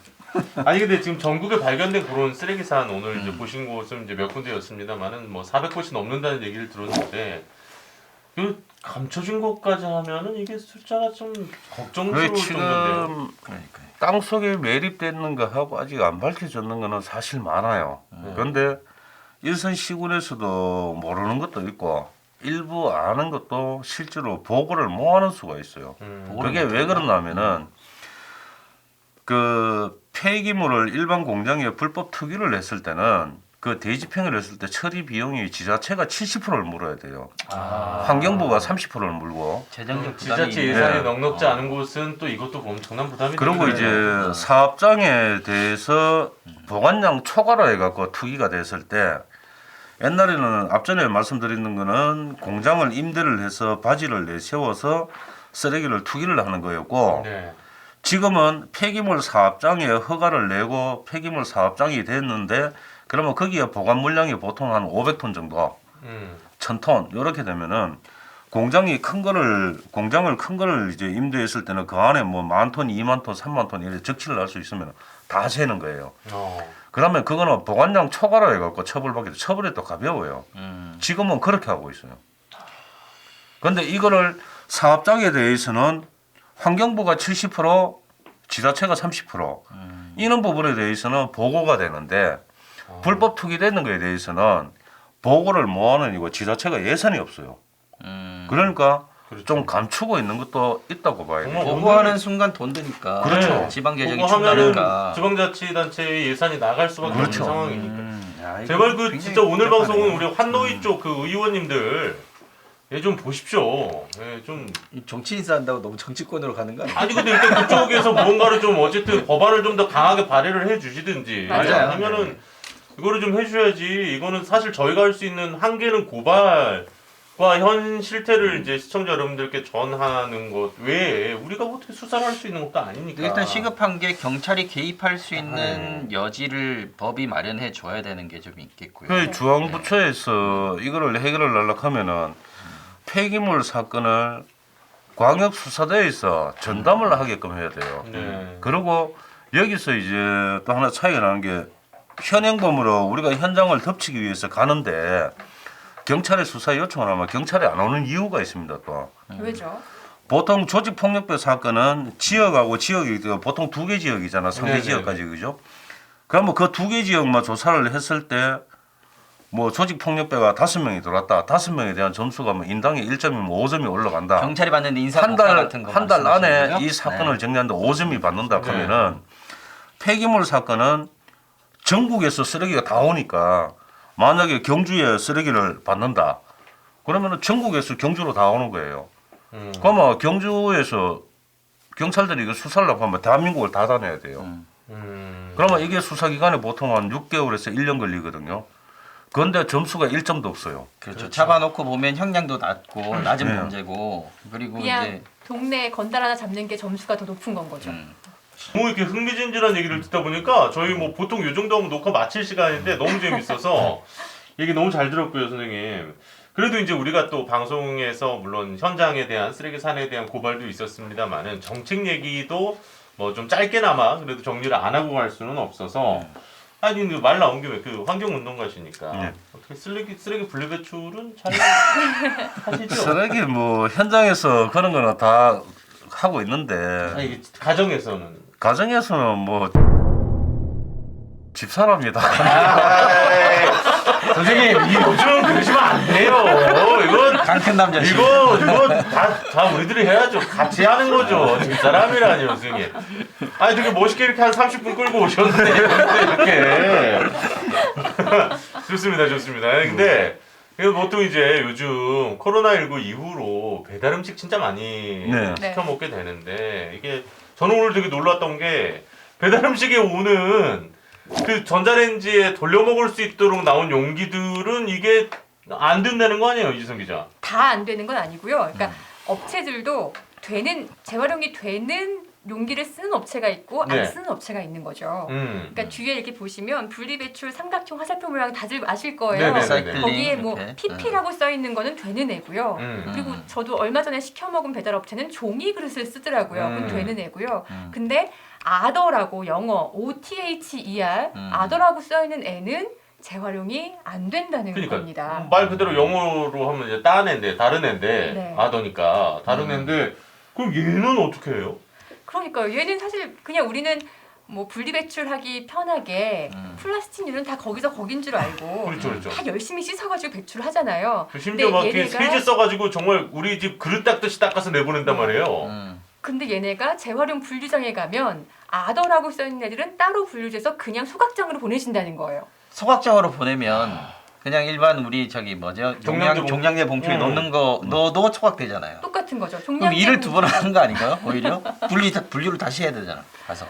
아니 근데 지금 전국에 발견된 그런 쓰레기산 오늘 이제 보신 곳은 이제 몇 군데였습니다만은 뭐 400곳이 넘는다는 얘기를 들었는데 그 감춰진 것까지 하면은 이게 숫자가 좀 걱정스러울 정도인데요. 땅 속에 매립되는 거하고 아직 안 밝혀졌는 거는 사실 많아요. 그런데 일선 시군에서도 모르는 것도 있고 일부 아는 것도 실제로 보고를 못 하는 수가 있어요. 그게 왜 그러냐면은 그 폐기물을 일반 공장에 불법 투기를 했을 때는 그 대집행을 했을 때 처리 비용이 지자체가 70%를 물어야 돼요. 환경부가 30%를 물고. 재정적 지자체 예산이 넉넉지 않은 곳은 또 이것도 엄청난 부담이 그리고 이제 사업장에 대해서 보관량 초과로 해갖고 투기가 됐을 때 옛날에는 앞전에 말씀드리는 거는 공장을 임대를 해서 바지를 내세워서 쓰레기를 투기를 하는 거였고 지금은 폐기물 사업장에 허가를 내고 폐기물 사업장이 됐는데 그러면 거기에 보관 물량이 보통 한 500톤 정도, 1000톤 이렇게 되면은 공장을 큰 거를 이제 임대했을 때는 그 안에 뭐 10,000톤, 20,000톤, 30,000톤 이렇게 적치를 할 수 있으면 다 세는 거예요. 그러면 그거는 보관량 초과로 해갖고 처벌받기 처벌이 또 가벼워요. 지금은 그렇게 하고 있어요. 그런데 이거를 사업장에 대해서는 환경부가 70%, 지자체가 30%. 이런 부분에 대해서는 보고가 되는데 불법 투기되는 거에 대해서는 보고를 못 하는 이고 지자체가 예산이 없어요. 그러니까 좀 감추고 있는 것도 있다고 봐요. 보고하는 순간 돈 드니까. 그렇죠. 지방 재정이 보고하면은 충나니까. 지방자치단체의 예산이 나갈 수밖에 그렇죠. 없는 상황이니까. 야, 제발 이거 그 굉장히 진짜 오늘 복잡하네. 방송은 우리 환노위 쪽 그 의원님들 좀 보십시오. 좀 정치 인사한다고 너무 정치권으로 가는 거 아니에요? 아니 근데 일단 그쪽에서 무언가를 좀 어쨌든 법안을 좀 더 강하게 발의를 해주시든지 맞아요. 아니면은 이거를 좀 해주셔야지. 이거는 사실 저희가 할 수 있는 한계는 고발과 현 실태를 이제 시청자 여러분들께 전하는 것 외에 우리가 어떻게 수사를 할 수 있는 것도 아니니까. 일단 시급한 게 경찰이 개입할 수 있는 여지를 법이 마련해 줘야 되는 게 좀 있겠고요. 그 중앙부처에서 이거를 해결을 하려고 하면은 폐기물 사건을 광역수사대에서 전담을 하게끔 해야 돼요. 그리고 여기서 이제 또 하나 차이가 나는 게 현행범으로 우리가 현장을 덮치기 위해서 가는데 경찰에 수사 요청을 하면 경찰이 안 오는 이유가 있습니다. 또 왜죠? 보통 조직폭력배 사건은 지역하고 지역이 보통 2개 지역이잖아. 3개 네네. 지역까지 그죠? 그러면 그 2개 지역만 조사를 했을 때 뭐 조직폭력배가 5명이 들어왔다. 5명에 대한 점수가 뭐 인당에 1점이면 5점이 올라간다. 경찰이 받는 인사 고가 같은 거 한 달 안에 말씀하시는 거죠? 이 사건을 네. 정리하는데 5점이 받는다 네. 하면은 폐기물 사건은 전국에서 쓰레기가 다 오니까 만약에 경주에 쓰레기를 받는다. 그러면은 전국에서 경주로 다 오는 거예요. 그러면 경주에서 경찰들이 이거 수사를 하면 대한민국을 다 다녀야 돼요. 그러면 이게 수사기간에 보통 한 6개월에서 1년 걸리거든요. 그런데 점수가 1점도 없어요. 그렇죠. 잡아놓고 보면 형량도 낮고 낮은 네. 문제고 그리고 그냥 이제 동네 건달 하나 잡는 게 점수가 더 높은 건 거죠. 뭐 이렇게 흥미진진한 얘기를 듣다 보니까 저희 뭐 보통 요 정도 하면 녹화 마칠 시간인데 너무 재밌어서 얘기 너무 잘 들었고요, 선생님. 그래도 이제 우리가 또 방송에서 물론 현장에 대한 쓰레기 산에 대한 고발도 있었습니다만은 정책 얘기도 뭐 좀 짧게나마 그래도 정리를 안 하고 갈 수는 없어서 아니 근데 말 나온 김에 그 환경운동가시니까 네. 어떻게 쓰레기 분리배출은 잘 하시죠? 쓰레기 뭐 현장에서 그런 거는 다 하고 있는데 아니 가정에서는 뭐 집사람이다. 선생님 요즘 그러시면 안 돼요. 이건 강큰 남자. 이거 다 우리들이 해야죠. 같이 하는 거죠. 집사람이라니 선생님. 아니 되게 멋있게 이렇게 한 30분 끌고 오셨는데 이렇게 좋습니다. 근데 보통 이제 요즘 코로나19 이후로 배달 음식 진짜 많이 네. 시켜 먹게 되는데 이게 저는 오늘 되게 놀랐던 게 배달 음식에 오는 그 전자레인지에 돌려 먹을 수 있도록 나온 용기들은 이게 안 된다는 거 아니에요, 이지성 기자? 다 안 되는 건 아니고요. 그러니까 업체들도 재활용이 되는 용기를 쓰는 업체가 있고 네. 안 쓰는 업체가 있는 거죠. 그러니까 뒤에 이렇게 보시면 분리배출 삼각형 화살표 모양 다들 아실 거예요. 네네네. 거기에 뭐 이렇게. PP라고 써 있는 거는 되는 애고요. 그리고 저도 얼마 전에 시켜 먹은 배달 업체는 종이 그릇을 쓰더라고요. 그건 되는 애고요. 근데 아더라고 영어 OTHER 아더라고 써 있는 애는 재활용이 안 된다는 겁니다. 말 그대로 영어로 하면 이제 딴 애인데 다른 애인데 네. 아더니까 다른 애인데 그럼 얘는 어떻게 해요? 그러니까요. 얘는 사실 그냥 우리는 뭐 분리배출하기 편하게 플라스틱류는 다 거기서 거긴 줄 알고 그렇죠. 다 열심히 씻어가지고 배출하잖아요. 심지어 막 이렇게 세제 써가지고 정말 우리 집 그릇 닦듯이 닦아서 내보낸단 말이에요. 근데 얘네가 재활용 분류장에 가면 아더라고 써있는 애들은 따로 분류돼서 그냥 소각장으로 보내신다는 거예요. 소각장으로 보내면 그냥 일반 우리 종량제 봉투에 넣는 거 넣어도 소각되잖아요. 똑같은 거죠. 그럼 종량제 일을 두 번 봉투. 하는 거 아닌가요? 오히려 분류를 다시 해야 되잖아. 가서.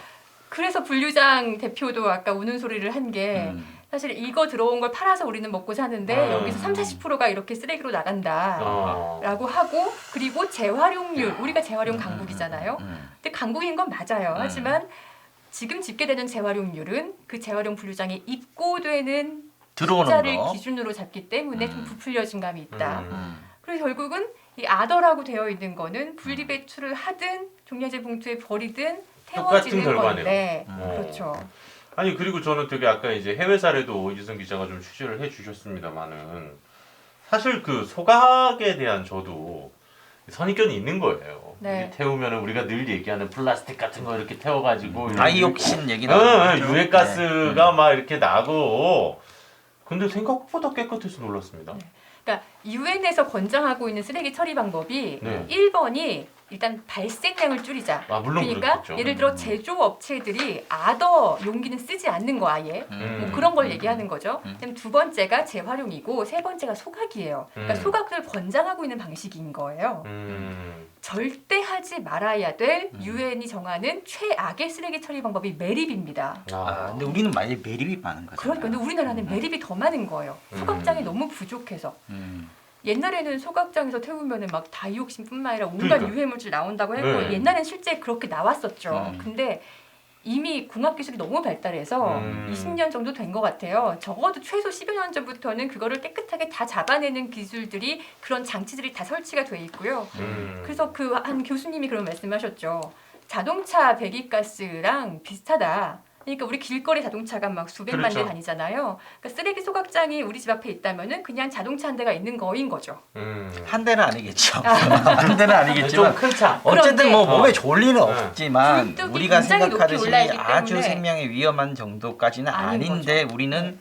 그래서 분류장 대표도 아까 우는 소리를 한 게 사실 이거 들어온 걸 팔아서 우리는 먹고 사는데 여기서 30-40%가 이렇게 쓰레기로 나간다라고 하고 그리고 재활용률 우리가 재활용 강국이잖아요. 근데 강국인 건 맞아요. 하지만 지금 집계되는 재활용률은 그 재활용 분류장에 입고되는 들어오는 숫자를 거. 기준으로 잡기 때문에 좀 부풀려진 감이 있다. 그래서 결국은 이 아더라고 되어 있는 거는 분리배출을 하든 종량제 봉투에 버리든 태워지는 건데 그렇죠. 아니 그리고 저는 되게 아까 이제 해외 사례도 이지성 기자가 좀 취재를 해주셨습니다만은 사실 그 소각에 대한 저도 선입견이 있는 거예요. 네. 태우면 우리가 늘 얘기하는 플라스틱 같은 거 이렇게 태워가지고 다이옥신 얘기 나오죠. 유해가스가 막 이렇게 나고 근데 생각보다 깨끗해서 놀랐습니다. 그러니까 유엔에서 권장하고 있는 쓰레기 처리 방법이 네. 1번이 일단 발생량을 줄이자. 물론 그러니까 그렇겠죠. 예를 들어 제조업체들이 아더 용기는 쓰지 않는 거 아예 뭐 그런 걸 얘기하는 거죠. 그다음 두 번째가 재활용이고 세 번째가 소각이에요. 그러니까 소각을 권장하고 있는 방식인 거예요. 절대 하지 말아야 될 유엔이 정하는 최악의 쓰레기 처리 방법이 매립입니다. 근데 우리는 만약에 매립이 많은 거죠. 그러니까 근데 우리나라는 매립이 더 많은 거예요. 소각장이 너무 부족해서. 옛날에는 소각장에서 태우면은 막 다이옥신뿐만 아니라 온갖 그러니까. 유해물질 나온다고 했고 네. 옛날엔 실제 그렇게 나왔었죠. 근데 이미 공학 기술이 너무 발달해서 20년 정도 된 것 같아요. 적어도 최소 10여 년 전부터는 그거를 깨끗하게 다 잡아내는 기술들이 그런 장치들이 다 설치가 돼 있고요. 그래서 그 한 교수님이 그런 말씀하셨죠. 자동차 배기가스랑 비슷하다. 그러니까 우리 길거리 자동차가 막 수백만 대 그렇죠. 다니잖아요. 그러니까 쓰레기 소각장이 우리 집 앞에 있다면은 그냥 자동차 한 대가 있는 거인 거죠. 한 대는 아니겠죠. 한 대는 아니겠지만 좀 큰 차. 어쨌든 뭐 그런데 몸에 좋을 리는 없지만 굴뚝이 우리가 굉장히 높이 생각하듯이 올라 있기 아주 때문에 생명에 위험한 정도까지는 아닌 아닌데 우리는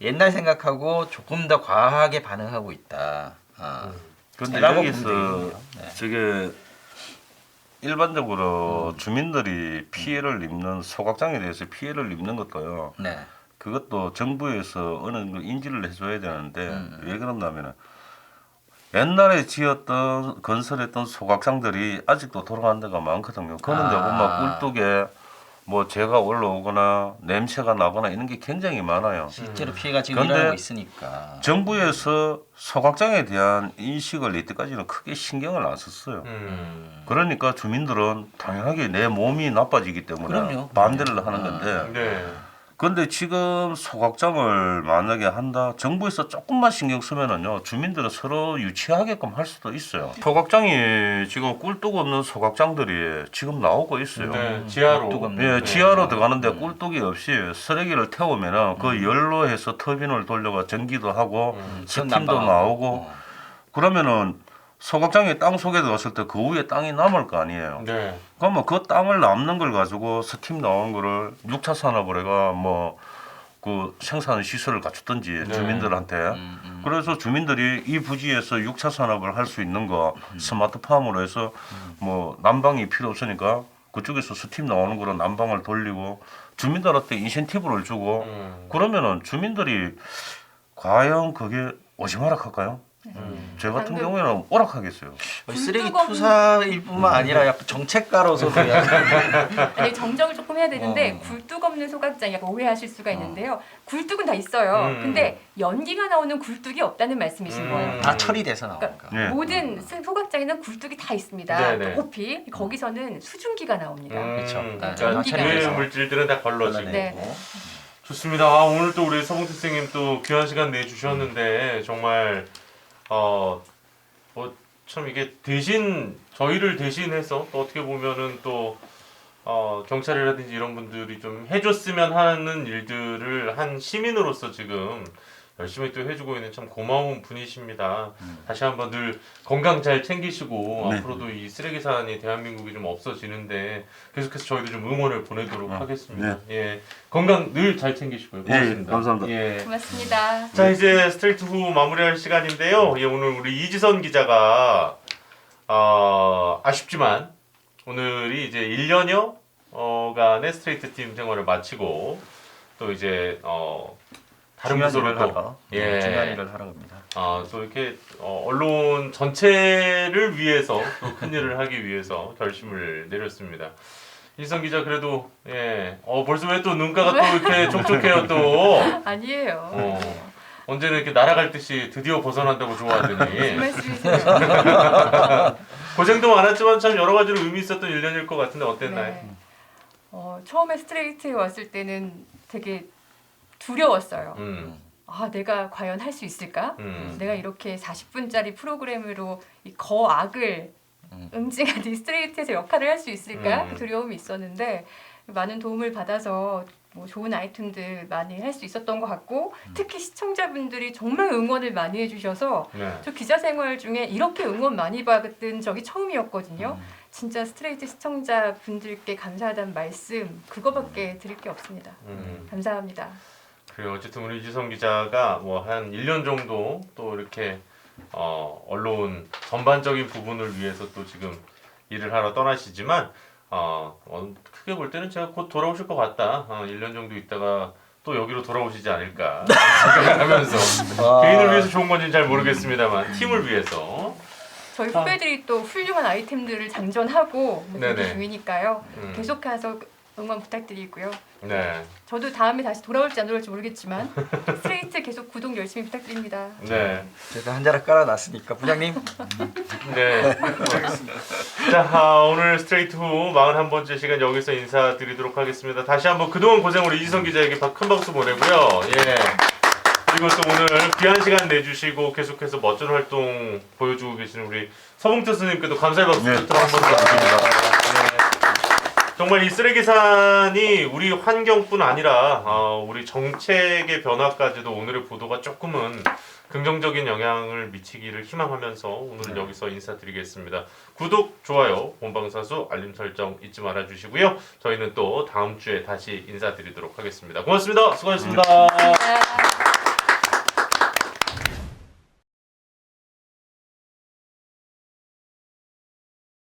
옛날 생각하고 조금 더 과하게 반응하고 있다. 근데 라고 여기서 보면 되겠네요. 저게 일반적으로 주민들이 피해를 입는 소각장에 대해서 피해를 입는 것도요. 네. 그것도 정부에서 어느 정도 인지를 해줘야 되는데 왜 그러냐면은 옛날에 지었던 건설했던 소각장들이 아직도 돌아가는 데가 많거든요. 그런 데 보면 꿀뚝에 뭐 재가 올라오거나 냄새가 나거나 이런 게 굉장히 많아요. 실제로 피해가 지금 일어나고 있으니까. 정부에서 소각장에 대한 인식을 이때까지는 크게 신경을 안 썼어요. 그러니까 주민들은 당연하게 내 몸이 나빠지기 때문에 그럼요. 반대를 하는 건데 네. 근데 지금 소각장을 만약에 한다, 정부에서 조금만 신경 쓰면은요, 주민들은 서로 유치하게끔 할 수도 있어요. 소각장이 지금 꿀뚝 없는 소각장들이 지금 나오고 있어요. 네, 지하로. 예, 지하로 들어가는데 꿀뚝이 없이 쓰레기를 태우면은 그 열로 해서 터빈을 돌려가 전기도 하고 스팀도 나오고 그러면은 소각장이 땅 속에 들어갔을 때 그 위에 땅이 남을 거 아니에요. 네. 그러면 그 땅을 남는 걸 가지고 스팀 나오는 거를 6차 산업을 해가 뭐 그 생산 시설을 갖췄든지 주민들한테 그래서 주민들이 이 부지에서 6차 산업을 할 수 있는 거 스마트팜으로 해서 뭐 난방이 필요 없으니까 그쪽에서 스팀 나오는 거로 난방을 돌리고 주민들한테 인센티브를 주고 그러면은 주민들이 과연 그게 오지마락할까요? 제 같은 경우에는 오락하겠어요. 쓰레기 투사일 뿐만 아니라 약간 정책가로서도 약간 아니 정정을 조금 해야 되는데 굴뚝 없는 소각장 약간 오해하실 수가 있는데요. 굴뚝은 다 있어요. 근데 연기가 나오는 굴뚝이 없다는 말씀이신 거예요. 다 처리돼서 나오니까. 그러니까 모든 소각장에는 굴뚝이 다 있습니다. 네네. 높이 거기서는 수증기가 나옵니다. 그렇죠. 그러니까 유해 물질들은 다 걸러지고. 네. 좋습니다. 오늘 또 우리 서봉태 선생님 또 귀한 시간 내주셨는데 정말 뭐 참 이게 대신 저희를 대신해서 또 어떻게 보면은 또 경찰이라든지 이런 분들이 좀 해줬으면 하는 일들을 한 시민으로서 지금 열심히 또 해주고 있는 참 고마운 분이십니다. 다시 한번 늘 건강 잘 챙기시고 네. 앞으로도 이 쓰레기 산이 대한민국이 좀 없어지는데 계속해서 저희도 좀 응원을 보내도록 하겠습니다. 예, 건강 늘 잘 챙기시고요. 고맙습니다. 감사합니다. 예. 고맙습니다. 자 이제 스트레이트 후 마무리할 시간인데요. 예, 오늘 우리 이지선 기자가 아쉽지만 오늘이 이제 1년여간의 스트레이트 팀 생활을 마치고 또 이제 다른 중요한 부서로 일을 하러 중요한 일을 하러 갑니다. 또 이렇게 언론 전체를 위해서 또 큰 일을 하기 위해서 결심을 내렸습니다. 이지선 기자 그래도 벌써 왜 또 눈가가 또 이렇게 촉촉해요 또. 아니에요. 언제는 이렇게 날아갈 듯이 드디어 벗어난다고 좋아하더니. 무슨 말씀이세요? 고생도 많았지만 참 여러 가지로 의미 있었던 1년일 것 같은데 어땠나요? 네. 처음에 스트레이트에 왔을 때는 되게 두려웠어요. 내가 과연 할 수 있을까? 내가 이렇게 40분짜리 프로그램으로 이 거악을 응징하는 스트레이트에서 역할을 할 수 있을까? 두려움이 있었는데 많은 도움을 받아서 뭐 좋은 아이템들 많이 할 수 있었던 것 같고 특히 시청자분들이 정말 응원을 많이 해주셔서 저 기자 생활 중에 이렇게 응원 많이 받은 적이 처음이었거든요. 진짜 스트레이트 시청자분들께 감사하다는 말씀 그거밖에 드릴 게 없습니다. 감사합니다. 그래요. 어쨌든 우리 이지성 기자가 뭐 한 1년 정도 또 이렇게 언론 전반적인 부분을 위해서 또 지금 일을 하러 떠나시지만 크게 볼 때는 제가 곧 돌아오실 것 같다. 1년 정도 있다가 또 여기로 돌아오시지 않을까 생각을 하면서 개인을 위해서 좋은 건지는 잘 모르겠습니다만 팀을 위해서 저희 후배들이 또 훌륭한 아이템들을 장전하고 네네. 준비 중이니까요. 계속해서 응원 부탁드리고요. 네. 저도 다음에 다시 돌아올지 안 돌아올지 모르겠지만 스트레이트 계속 구독 열심히 부탁드립니다. 네. 제가 한 자락 깔아놨으니까 부장님. 네. 자, 오늘 스트레이트 후 41번째 시간 여기서 인사드리도록 하겠습니다. 다시 한번 그동안 고생 우리 이지성 기자에게 큰 박수 보내고요. 예. 그리고 또 오늘 귀한 시간 내주시고 계속해서 멋진 활동 보여주고 계시는 우리 서봉태 선생님께도 감사의 박수 한번 더 드립니다. 정말 이 쓰레기산이 우리 환경뿐 아니라 우리 정책의 변화까지도 오늘의 보도가 조금은 긍정적인 영향을 미치기를 희망하면서 오늘은 여기서 인사드리겠습니다. 구독, 좋아요, 본방사수, 알림 설정 잊지 말아주시고요. 저희는 또 다음 주에 다시 인사드리도록 하겠습니다. 고맙습니다. 수고하셨습니다.